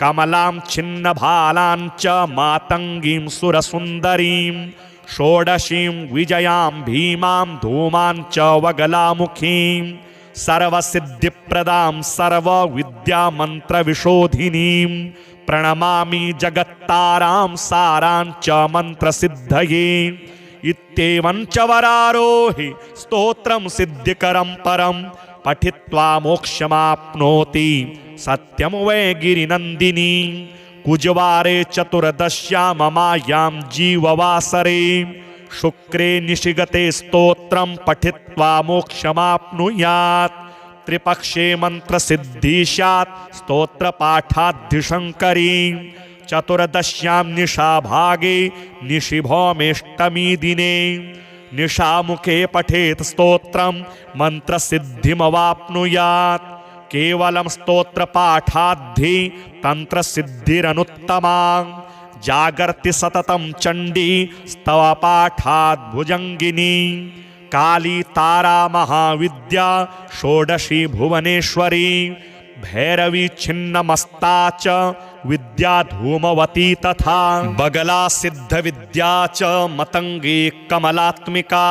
कमलां छिन्नभालां च मातङ्गीं सुरसुन्दरीं षोडशीं विजयां भीमां धूमां च वगलामुखीं सर्वसिद्धिप्रदां सर्वविद्यामन्त्रविशोधिनीं प्रणमामि जगत्तारां सारां च मन्त्रसिद्धये इत्येवं च वरारोहि स्तोत्रं सिद्धिकरं परं पठित्वा मोक्षमाप्नोति सत्यं वै गिरिनन्दिनी कुजवारे चतुर्दश्यां ममायां जीववासरे शुक्रे निशिगते स्तोत्रं पठित्वा मोक्षमाप्नुयात् त्रिपक्षे मंत्रसिद्धि स्यात् स्तोत्रपाठाद्धिशङ्करी चतुर्दश्यां निशाभागे निशिभौमेष्टमी दिने निशामुखे पठेत् स्तोत्रं मंत्रसिद्धिमवाप्नुयात् केवलं स्तोत्रपाठाद्धि तंत्रसिद्धिरनुत्तमा जागर्ति सततं चण्डी स्तवपाठात् भुजङ्गिनी काली तारा महाविद्या षोडशी भुवनेश्वरी भैरवी छिन्नमस्ता च विद्या धूमवती तथा बगला सिद्ध विद्या च मतंगी कमलात्मिका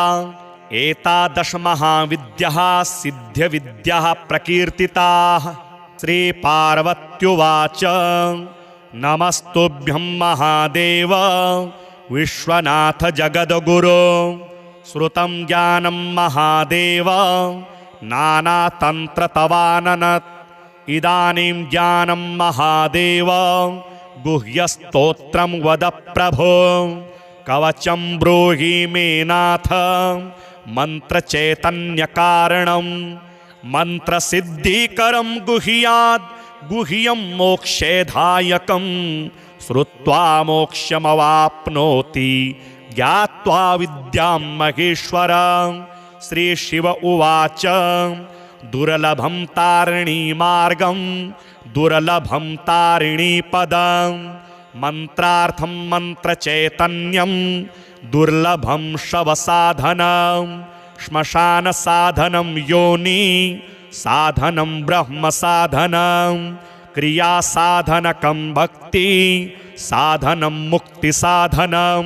एतादश महाविद्याः सिद्ध विद्याः प्रकीर्तिताः। श्री पार्वत्युवाच नमस्तुभ्यं महादेव विश्वनाथ जगद्गुरो श्रुतं ज्ञानं महादेव नानातन्त्रतवाननत् इदानीं ज्ञानं महादेव गुह्यस्तोत्रं वद प्रभो कवचं ब्रूहि मे नाथ मन्त्रचैतन्यकारणं मन्त्रसिद्धिकरं गुह्याद् गुह्यं मोक्षेधायकं श्रुत्वा मोक्षमवाप्नोति ज्ञात्वा विद्यां महेश्वर। श्री शिव उवाच दुर्लभं तारिणी मार्गं दुर्लभं तारिणी पदं मंत्रार्थं मंत्रचैतन्यं दुर्लभं शवसाधनं श्मशान साधनं योनि साधनं ब्रह्म साधनं क्रिया साधनकं भक्ति साधनं मुक्ति साधनं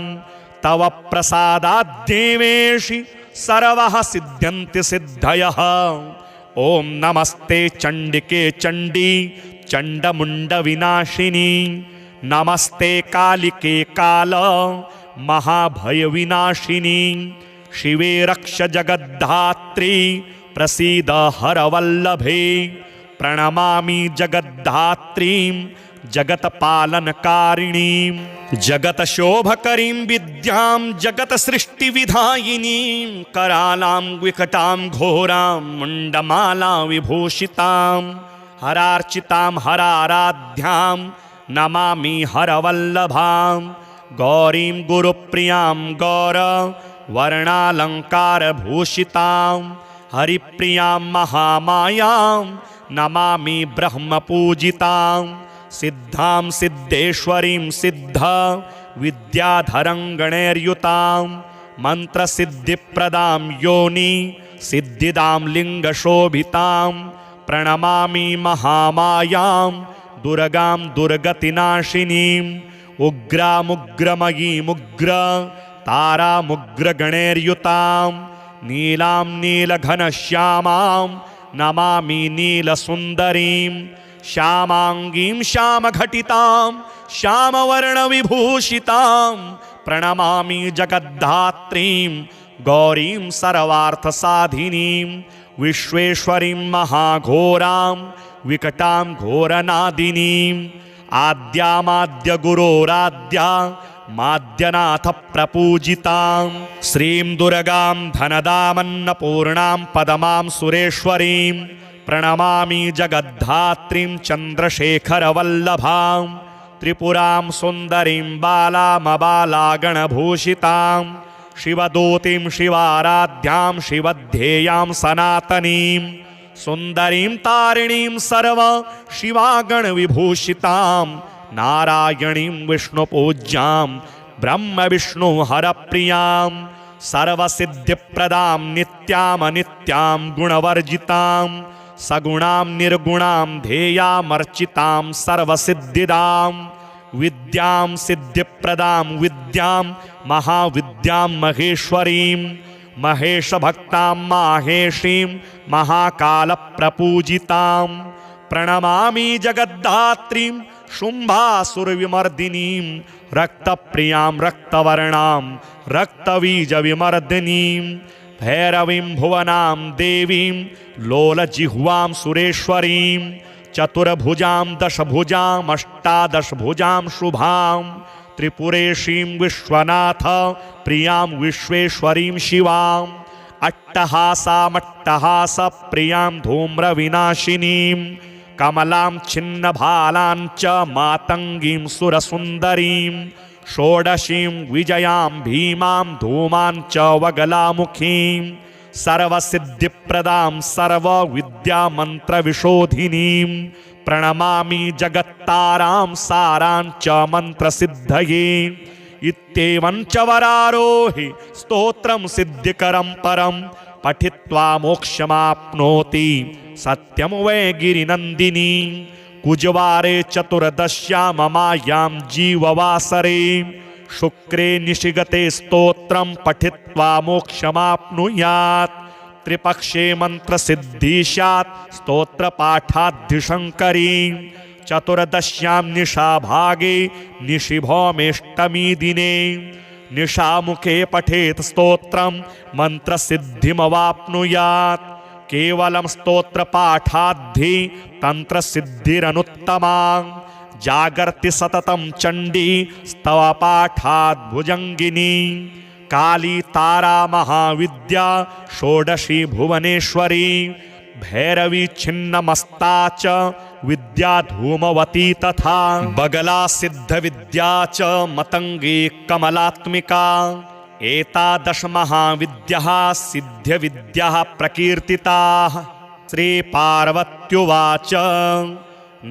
तव प्रसादात् देवेशि सर्वः सिद्ध्यन्ति सिद्धयः। ओम नमस्ते चंडिके चंडी चंडमुंड विनाशिनी नमस्ते कालिके काल महाभय विनाशिनी शिवे रक्ष जगद्धात्री प्रसीद हरवल्लभे प्रणमामि जगद्धात्रीं जगत्पालनकारिणीं जगतशोभकरीं विद्यां जगत्सृष्टिविधायिनीं करालां विकटां घोरां मुण्डमाला विभूषितां हरार्चितां हराराध्यां नमामि हरवल्लभां गौरीं गुरुप्रियां गौर वर्णालङ्कारभूषितां हरिप्रियां महामायां नमामि ब्रह्मपूजितां सिद्धां सिद्धेश्वरीं सिद्ध विद्याधरं गणैर्युतां मंत्रसिद्धिप्रदां योनि सिद्धिदां लिङ्गशोभितां प्रणमामि महामायां दुर्गां दुर्गतिनाशिनीं उग्रामुग्रमयीमुग्र तारामुग्रगणैर्युतां नीलां नीलघनश्यामां नमामि नीलसुन्दरीं श्यामांगीं श्यामघटितां श्यामवर्णविभूषितां प्रणमामि जगद्धात्रीं गौरीं सर्वार्थसाधिनीं विश्वेश्वरीं महाघोरां विकटां घोरनादिनीं आद्यामाद्य गुरोराद्या माद्यनाथ प्रपूजितां श्रीं दुर्गां धनदामन्नपूर्णां पदमां सुरेश्वरीं प्रणमामि जगद्धात्रीं चन्द्रशेखरवल्लभां त्रिपुरां सुन्दरीं बालामबालागणभूषितां शिवदूतीं शिवाराध्यां शिवध्येयां सनातनीं सुन्दरीं तारिणीं सर्व शिवागणविभूषितां नारायणीं विष्णुपूज्यां ब्रह्मविष्णु हरप्रियां सर्वसिद्धिप्रदां नित्यामनित्यां गुणवर्जितां सगुणां निर्गुणां ध्येयामर्चितां सर्वसिद्धिदां विद्यां सिद्धिप्रदां विद्यां महाविद्यां महेश्वरीं महेशभक्तां माहेशीं महाकालप्रपूजितां प्रणमामि जगद्धात्रीं शुम्भासुरविमर्दिनीं रक्तप्रियां रक्तवर्णां रक्तबीजविमर्दिनीं भैरवीं भुवनां देवीं लोलजिह्वां सुरेश्वरीं चतुर्भुजां दशभुजां अष्टादशभुजां शुभां त्रिपुरेशीं विश्वनाथ प्रियां विश्वेश्वरीं शिवां अट्टहासामट्टहास प्रियां धूम्रविनाशिनीं कमलां छिन्नभालां च मातङ्गीं सुरसुन्दरीं षोडशीं विजयां भीमां धूमां च वगलामुखीं सर्वसिद्धिप्रदां सर्वविद्यामन्त्रविशोधिनीं प्रणमामि जगत्तारां सारांच मंत्रसिद्धये इत्येवं च वरारोहि स्तोत्रं सिद्धिकरं परं पठित्वा मोक्षमाप्नोति सत्यं वै गिरिनन्दिनी कुजवारे चतुर्दश्यां ममायां जीववासरे शुक्रे निशिगते स्तोत्रं पठित्वा मोक्षमाप्नुयात् त्रिपक्षे मंत्रसिद्धि स्यात् स्तोत्रपाठाद्धिशङ्करी चतुर्दश्यां निशाभागे निशिभौमेष्टमी दिने निशामुखे पठेत् स्तोत्रं मंत्रसिद्धिमवाप्नुयात् केवलं स्तोत्रपाठाद्धि तन्त्रसिद्धिरनुत्तमा जागर्ति सततं चण्डी स्तवपाठाद् भुजङ्गिनी काली तारा महाविद्या षोडशी भुवनेश्वरी भैरवी छिन्नमस्ता च विद्या धूमवती तथा बगला सिद्ध विद्या च मतंगी कमलात्मिका एतादश महाविद्याः सिद्ध विद्याः प्रकीर्तिताः श्री पार्वत्युवाच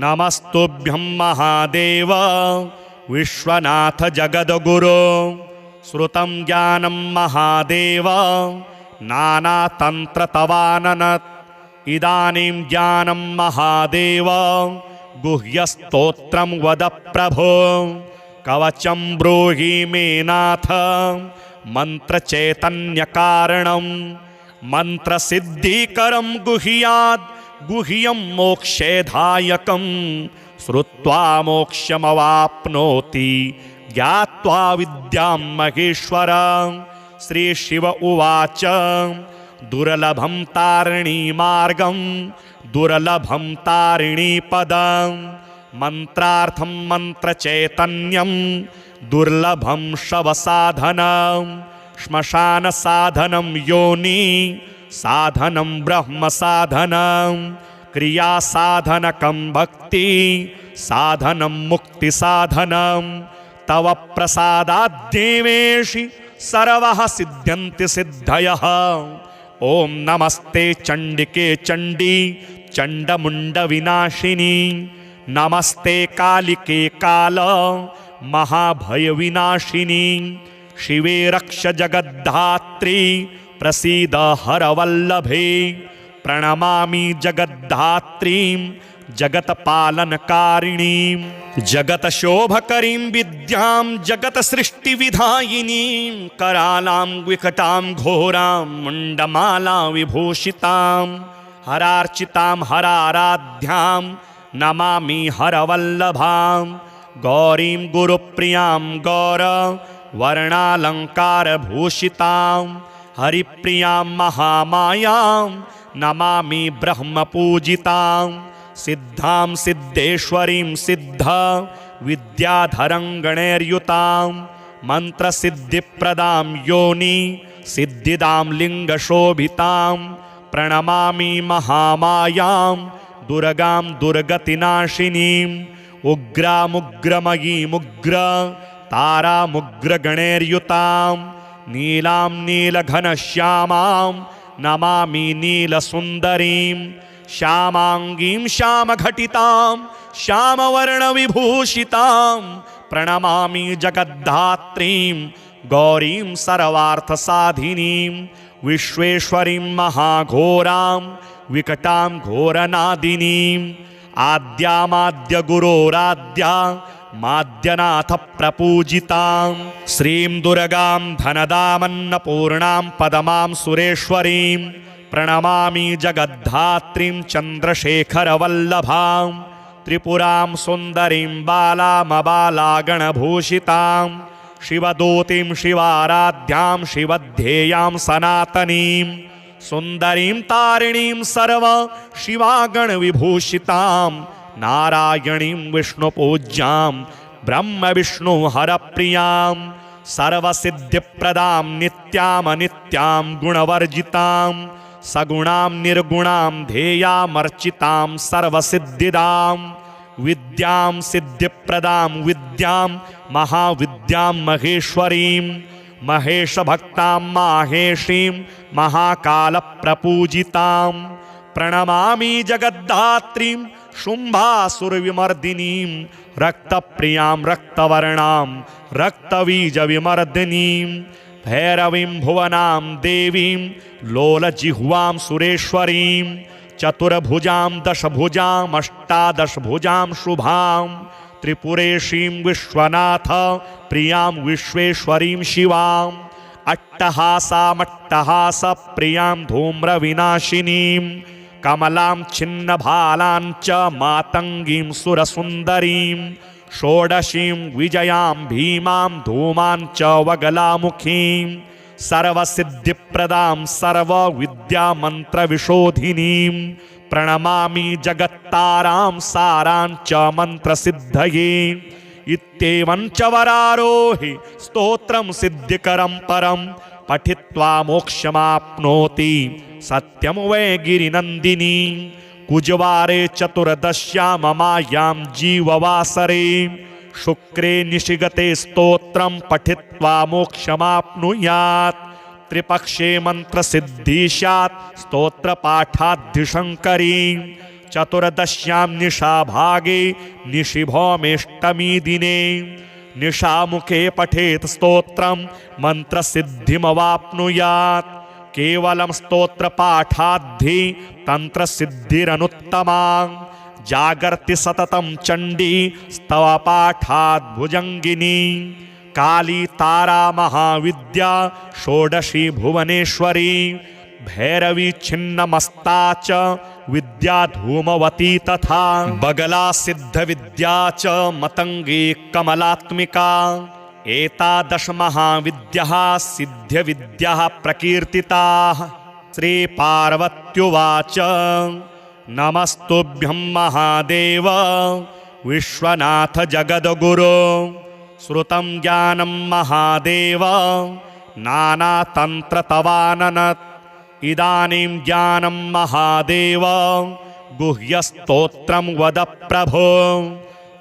नमस्तुभ्यं महादेव विश्वनाथ जगद्गुरो श्रुतं ज्ञानं महादेव नानातन्त्रतवाननत् इदानीं ज्ञानं महादेव गुह्यस्तोत्रं वद प्रभो कवचं ब्रूहि मे नाथ मन्त्रचैतन्यकारणं मन्त्रसिद्धिकरं गुह्याद् गुह्यं मोक्षेधायकं श्रुत्वा मोक्षमवाप्नोति ज्ञात्वा विद्यां महेश्वर श्री शिव उवाच दुर्लभं तारिणी मार्गं दुर्लभं तारिणी पदं मंत्रार्थं मंत्रचैतन्यं दुर्लभं शवसाधनं श्मशान साधनं योनि साधनं ब्रह्म साधनं क्रिया साधनकं भक्ति साधनं मुक्ति साधनं तव प्रसादाद्देवेशि सर्वः सिद्ध्यन्ति सिद्धयः ओम नमस्ते चंडिके चंडी चंडमुंड विनाशिनी नमस्ते कालिके काल महाभय विनाशिनी शिवे रक्ष जगद्धात्री प्रसीद हरवल्लभे प्रणमामि जगद्धात्रीं जगत्पालनकारिणीं जगतशोभकरीं विद्यां जगत्सृष्टिविधायिनीं करालां विकटां घोरां मुण्डमाला विभूषितां हरार्चितां हराराध्यां नमामि हरवल्लभां गौरीं गुरुप्रियां गौरवर्णालङ्कारभूषितां हरिप्रियां महामायां नमामि ब्रह्मपूजितां सिद्धां सिद्धेश्वरीं सिद्ध विद्याधरङ्गणैर्युतां मन्त्रसिद्धिप्रदां योनि सिद्धिदां लिङ्गशोभितां प्रणमामि महामायां दुर्गां दुर्गतिनाशिनीम् उग्रामुग्रमयीमुग्र तारामुग्रगणैर्युतां नीलां नीलघनश्यामां नमामि नीलसुन्दरीं श्यामाङ्गीं श्यामघटितां श्यामवर्णविभूषितां प्रणमामि जगद्धात्रीं गौरीं सर्वार्थसाधिनीं विश्वेश्वरीं महाघोरां विकटां घोरनादिनीम् आद्यामाद्य गुरोराद्या माद्यनाथ प्रपूजितां श्रीं दुर्गां धनदामन्नपूर्णां पदमां सुरेश्वरीं प्रणमामि जगद्धात्रीं चन्द्रशेखरवल्लभां त्रिपुरां सुन्दरीं बालामबालागणभूषितां शिवदूतीं शिवाराध्यां शिवध्येयां सनातनीं सुन्दरीं तारिणीं सर्व शिवागणविभूषितां नारायणीं विष्णुपूज्यां ब्रह्म विष्णु हरप्रियां सर्वसिद्धिप्रदां नित्यामनित्यां गुणवर्जितां सगुणां निर्गुणां ध्येयामर्चितां सर्वसिद्धिदां विद्यां सिद्धिप्रदां विद्यां महाविद्यां महेश्वरीं महेशभक्तां माहेशीं महाकालप्रपूजितां प्रणमामि जगद्धात्रीं शुम्भासुरविमर्दिनीं रक्तप्रियां रक्तवर्णां रक्तबीजविमर्दिनीं भैरवीं भुवनां देवीं लोलजिह्वां सुरेश्वरीं चतुर्भुजां दशभुजां अष्टादशभुजां शुभां त्रिपुरेशीं विश्वनाथ प्रियां विश्वेश्वरीं शिवां अट्टहासामट्टहास प्रियां धूम्रविनाशिनीं कमलां छिन्नभालां च मातङ्गीं सुरसुन्दरीं षोडशीं विजयां भीमां धूमां च वगलामुखीं सर्वसिद्धिप्रदां सर्वविद्यामन्त्रविशोधिनीं प्रणमामि जगत्तारां सारां च मन्त्रसिद्धये इत्येवं च वरारोहि स्तोत्रं सिद्धिकरं परं पठित्वा मोक्षमाप्नोति सत्यं वै गिरिनन्दिनी कुजवारे चतुर्दश्यां ममायां जीववासरे शुक्रे निशिगते स्तोत्रं पठित्वा मोक्षमाप्नुयात् त्रिपक्षे मंत्रसिद्धि स्यात् स्तोत्रपाठाद्धिशङ्करी चतुर्दश्यां निशाभागे निशिभौमेष्टमी दिने निशामुखे पठेत् स्तोत्रं मंत्रसिद्धिमवाप्नुयात् केवलं स्तोत्रपाठाद्धि तंत्रसिद्धिरनुत्तमा जागर्ति सततं चण्डी स्तवपाठाद् भुजङ्गिनी काली तारा महाविद्या षोडशी भुवनेश्वरी भैरवी छिन्नमस्ता च विद्या धूमवती तथा बगला सिद्ध विद्या च मतंगी कमलात्मिका एतादश महाविद्याः सिद्ध विद्याः प्रकीर्तिताः। श्री पार्वत्युवाच नमस्तुभ्यं महादेव विश्वनाथ जगद्गुरो श्रुतं ज्ञानं महादेव नानातन्त्र तवाननत् इदानीं ज्ञानं महादेव गुह्यस्तोत्रं वद प्रभो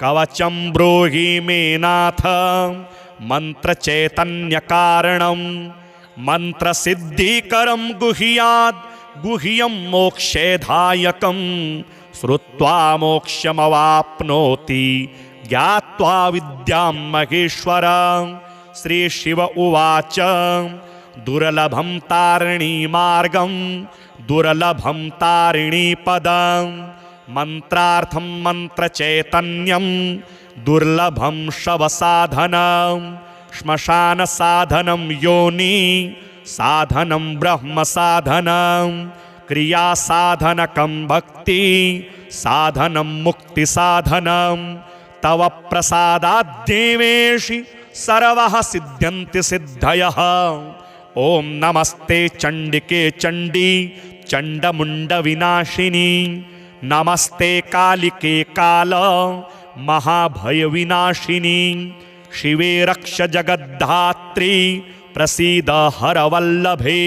कवचं ब्रूहि मे नाथ मन्त्रचैतन्यकारणं मन्त्रसिद्धिकरं गुह्याद् गुह्यं मोक्षेधायकं श्रुत्वा मोक्षमवाप्नोति ज्ञात्वा विद्यां महेश्वर। श्री शिव उवाच दुर्लभं तारिणी मार्गं दुर्लभं तारिणी पदं मंत्रार्थं मंत्रचैतन्यं दुर्लभं शवसाधनं श्मशान साधनं योनि साधनं ब्रह्म साधनं क्रिया साधनकं भक्ति साधनं मुक्ति साधनं तव प्रसादाद्देवेशि सर्वः सिद्ध्यन्ति सिद्धयः। ओम नमस्ते चंडिके चंडी चंडमुंड विनाशिनी नमस्ते कालिके काल महाभय विनाशिनी शिवे रक्ष जगद्धात्री प्रसीद हरवल्लभे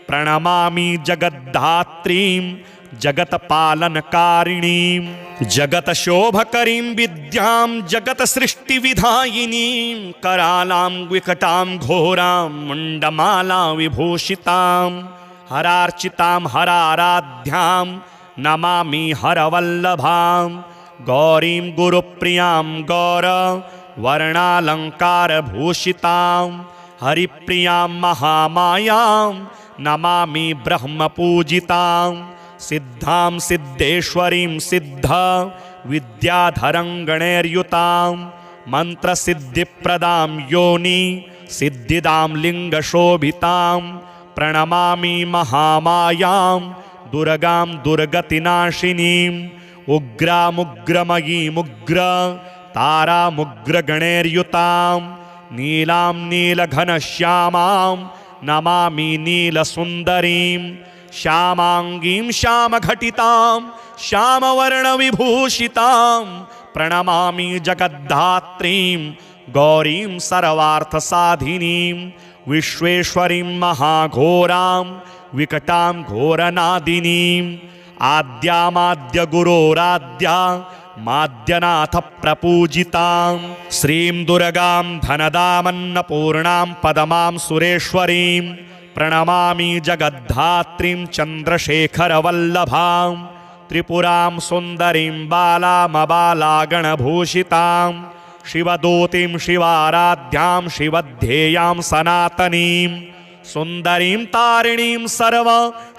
प्रणमामि जगद्धात्रीं जगत्पालनकारिणीं जगत्शोभकरीं विद्यां जगत्सृष्टिविधायिनीं करालां विकटां घोरां मुण्डमालां विभूषितां हरार्चितां हराराध्यां नमामि हरवल्लभां गौरीं गुरुप्रियां गौर वर्णालङ्कारभूषितां हरिप्रियां महामायां नमामि ब्रह्मपूजितां सिद्धां सिद्धेश्वरीं सिद्ध विद्याधरं गणैर्युतां मंत्रसिद्धिप्रदां योनि सिद्धिदां लिङ्गशोभितां प्रणमामि महामायां दुर्गां दुर्गतिनाशिनीं उग्रामुग्रमयीमुग्र तारामुग्रगणैर्युतां नीलां नीलघनश्यामां नमामि नीलसुन्दरीं श्यामांगीं श्यामघटितां श्यामवर्णविभूषितां प्रणमामि जगद्धात्रीं गौरीं सर्वार्थसाधिनीं विश्वेश्वरीं महाघोरां विकटां घोरनादिनीं आद्यामाद्य गुरोराद्या माद्यनाथ प्रपूजितां श्रीं दुर्गां धनदामन्नपूर्णां पदमां सुरेश्वरीं प्रणमामि जगद्धात्रीं चन्द्रशेखरवल्लभां त्रिपुरां सुन्दरीं बालामबालागणभूषितां शिवदूतीं शिवाराध्यां शिवध्येयां सनातनीं सुन्दरीं तारिणीं सर्व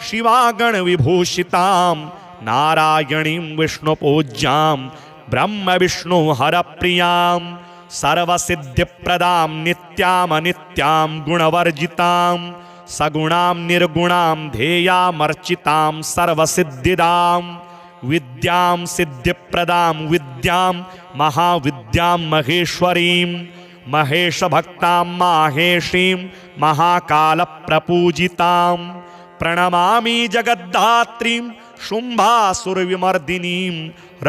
शिवागणविभूषितां नारायणीं विष्णुपूज्यां ब्रह्मविष्णुहरप्रियां सर्वसिद्धिप्रदां नित्यामनित्यां गुणवर्जितां सगुणां निर्गुणां ध्येयामर्चितां सर्वसिद्धिदां विद्यां सिद्धिप्रदां विद्यां महाविद्यां महेश्वरीं महेशभक्तां माहेशीं महाकालप्रपूजितां प्रणमामि जगद्धात्रीं शुम्भासुरविमर्दिनीं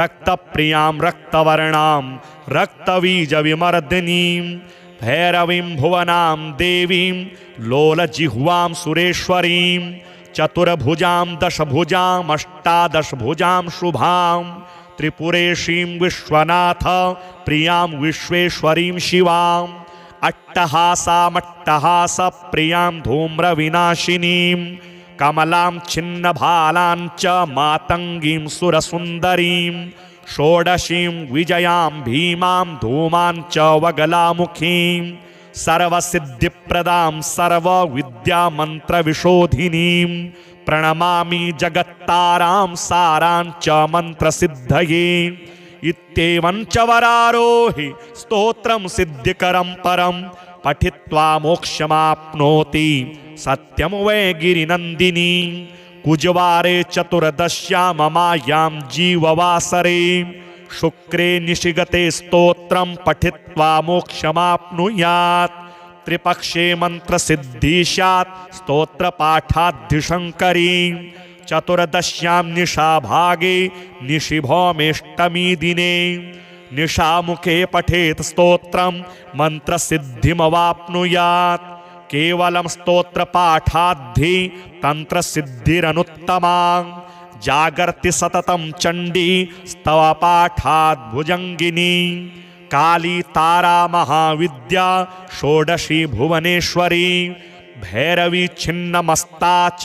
रक्तप्रियां रक्तवर्णां रक्तबीजविमर्दिनीं भैरवीं भुवनां देवीं लोलजिह्वां सुरेश्वरीं चतुर्भुजां दशभुजां अष्टादशभुजां शुभां त्रिपुरेशीं विश्वनाथ प्रियां विश्वेश्वरीं शिवां अट्टहासामट्टहास प्रियां धूम्रविनाशिनीं कमलां छिन्नभालां च मातङ्गीं सुरसुन्दरीं षोडशीं विजयां भीमां धूमां च वगलामुखीं सर्वसिद्धिप्रदां सर्वविद्यामन्त्रविशोधिनीं प्रणमामि जगत्तारां सारां च मन्त्रसिद्धये इत्येवं च वरारोहि स्तोत्रं सिद्धिकरं परं पठित्वा मोक्षमाप्नोति सत्यं वै गिरिनन्दिनी कुजवारे चतुर्दश्यां ममायां जीववासरे शुक्रे निशिगते स्तोत्रं पठित्वा मोक्षमाप्नुयात् त्रिपक्षे मन्त्रसिद्धि स्यात् स्तोत्रपाठाद्धिशङ्करी चतुर्दश्यां निशाभागे निशिभौमेष्टमी दिने निशामुखे पठेत् स्तोत्रं मन्त्रसिद्धिमवाप्नुयात् केवलं स्तोत्रपाठाद्धि तन्त्रसिद्धिरनुत्तमा जागर्ति सततं चण्डी स्तवपाठाद् भुजङ्गिनी काली तारा महाविद्या षोडशी भुवनेश्वरी भैरवी छिन्नमस्ता च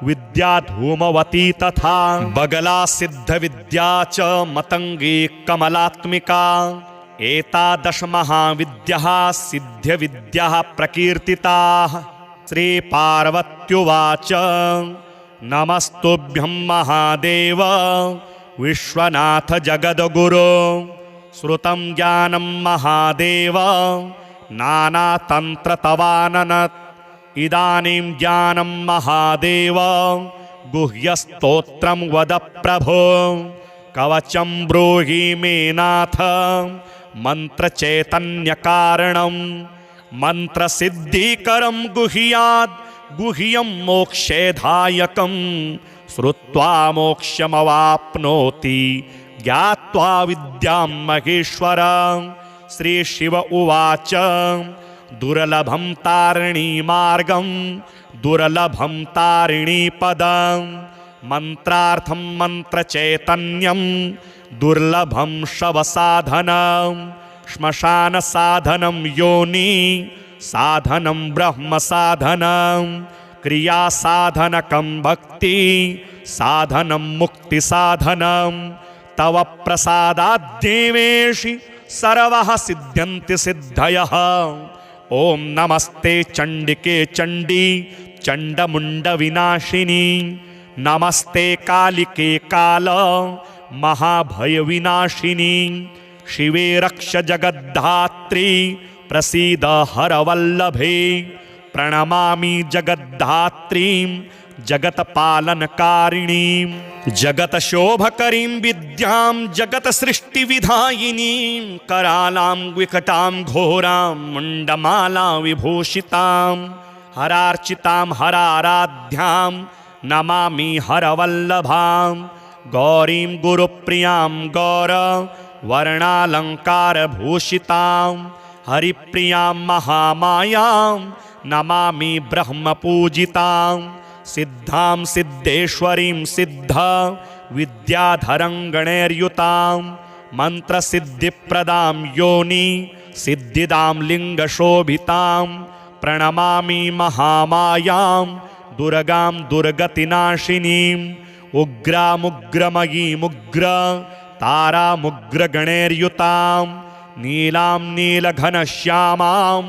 विद्या धूमवती तथा बगला सिद्धविद्या च मतंगी कमलात्मिका एतादश महाविद्याः सिद्ध्यविद्याः प्रकीर्तिताः। श्री पार्वत्युवाच नमस्तुभ्यं महादेव विश्वनाथ जगद्गुरो श्रुतं ज्ञानं महादेव नानातन्त्रतवाननत् इदानीं ज्ञानं महादेव गुह्यस्तोत्रं वद प्रभो कवचं ब्रूहि मे नाथ मन्त्रचैतन्यकारणं मन्त्रसिद्धिकरं गुह्याद् गुह्यं मोक्षेधायकं श्रुत्वा मोक्षमवाप्नोति ज्ञात्वा विद्यां महेश्वर। श्री शिव उवाच दुर्लभं तारिणी मार्गं दुर्लभं तारिणी पदं मंत्रार्थं मंत्रचैतन्यं दुर्लभं शवसाधनं श्मशान साधनं योनि साधनं ब्रह्म साधनं क्रिया साधनकं भक्ति साधनं मुक्ति साधनं तव प्रसादाद्देवेशि सर्वः सिद्ध्यन्ति सिद्धयः। ओम नमस्ते चंडिके चंडी चंडमुंड विनाशिनी नमस्ते कालिके काल महाभय विनाशिनी शिवे रक्ष जगद्धात्री प्रसीद हरवल्लभे प्रणमामि जगद्धात्रीं जगत्पालनकारिणीं जगत्शोभकरीं विद्यां जगत्सृष्टिविधायिनीं करालां विकटां घोरां मुण्डमालां विभूषितां हरार्चितां हराराध्यां नमामि हरवल्लभां गौरीं गुरुप्रियां गौरवर्णालङ्कारभूषितां हरिप्रियां महामायां नमामि ब्रह्मपूजितां सिद्धां सिद्धेश्वरीं सिद्ध विद्याधरङ्गणैर्युतां मन्त्रसिद्धिप्रदां योनि सिद्धिदां लिङ्गशोभितां प्रणमामि महामायां दुर्गां दुर्गतिनाशिनीं उग्रामुग्रमयीमुग्र तारामुग्रगणैर्युतां नीलां नीलघनश्यामां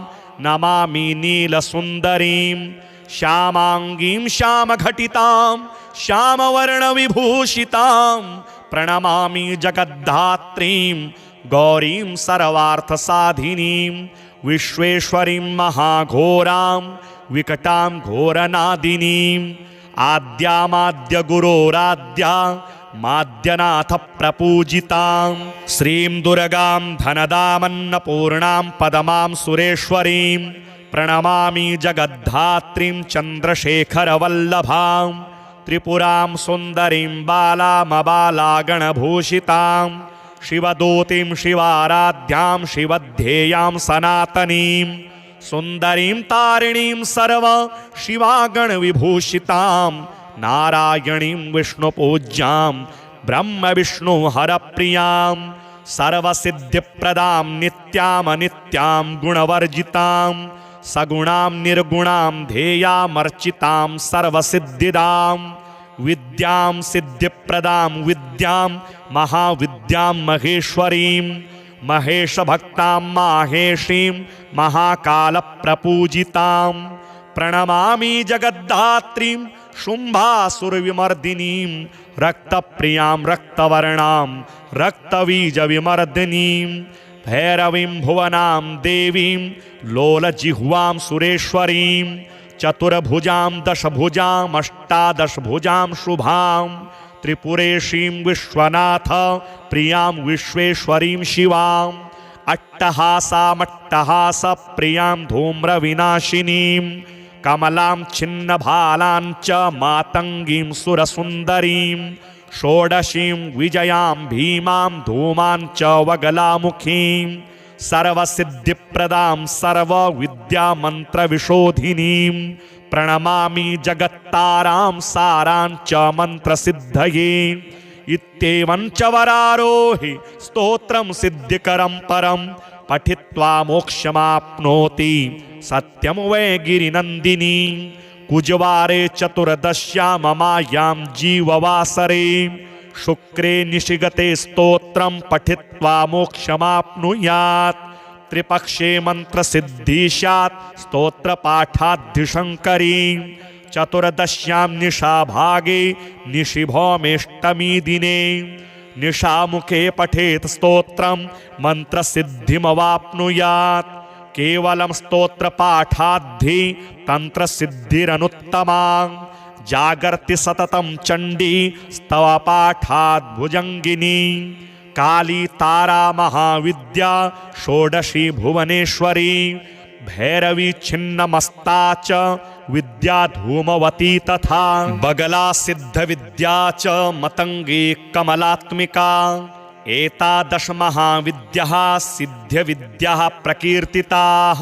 नमामि नीलसुन्दरीं श्यामाङ्गीं श्यामघटितां श्यामवर्णविभूषितां प्रणमामि जगद्धात्रीं गौरीं सर्वार्थसाधिनीं विश्वेश्वरीं महाघोरां विकटां घोरनादिनीं आद्यामाद्यगुरोराद्या माद्यनाथ प्रपूजितां श्रीं दुर्गां धनदामन्नपूर्णां पदमां सुरेश्वरीं प्रणमामि जगद्धात्रीं चन्द्रशेखरवल्लभां त्रिपुरां सुन्दरीं बालामबालागणभूषितां शिवदूतीं शिवाराध्यां शिवध्येयां सनातनीं सुन्दरीं तारिणीं सर्व शिवागणविभूषितां नारायणीं विष्णुपूज्यां ब्रह्मविष्णुहरप्रियां सर्वसिद्धिप्रदां नित्यामनित्यां गुणवर्जितां सगुणां निर्गुणां ध्येयामर्चितां सर्वसिद्धिदां विद्यां सिद्धिप्रदां विद्यां महाविद्यां महेश्वरीं महेशभक्तां माहेशीं महाकालप्रपूजितां प्रणमामि जगद्धात्रीं शुम्भासुरविमर्दिनीं रक्तप्रियां रक्तवर्णां रक्तबीजविमर्दिनीं भैरवीं भुवनां देवीं लोलजिह्वां सुरेश्वरीं चतुर्भुजां दशभुजां अष्टादशभुजां शुभां त्रिपुरेशीं विश्वनाथ प्रियां विश्वेश्वरीं शिवां अट्टहासामट्टहासप्रियां धूम्रविनाशिनीं कमलां छिन्नभालां च मातङ्गीं सुरसुन्दरीं षोडशीं विजयां भीमां धूमां च वगलामुखीं सर्वसिद्धिप्रदां सर्वविद्यामन्त्रविशोधिनीं प्रणमामि जगत्तारां सारां च मन्त्रसिद्धये इत्येवं च वरारोहि स्तोत्रं सिद्धिकरं परं पठित्वा मोक्षमाप्नोति सत्यं वै गिरिनन्दिनी कुजवारे चतुर्दश्यां ममायां जीववासरे शुक्रे निशिगते स्तोत्रं पठित्वा मोक्षमाप्नुयात् त्रिपक्षे मन्त्रसिद्धि स्यात् स्तोत्रपाठाद्धिशङ्करी चतुर्दश्यां निशाभागे निशिभौमेष्टमी दिने निशामुखे पठेत् स्तोत्रं मन्त्रसिद्धिमवाप्नुयात् केवलं स्तोत्रपाठाद्धि तन्त्रसिद्धिरनुत्तमा जागर्ति सततं चण्डी स्तवपाठाद् भुजङ्गिनी काली तारा महाविद्या षोडशी भुवनेश्वरी भैरवी छिन्नमस्ता च विद्या धूमवती तथा बगला सिद्धविद्या च मतंगी कमलात्मिका एतादश महाविद्याः सिद्ध्यविद्याः प्रकीर्तिताः।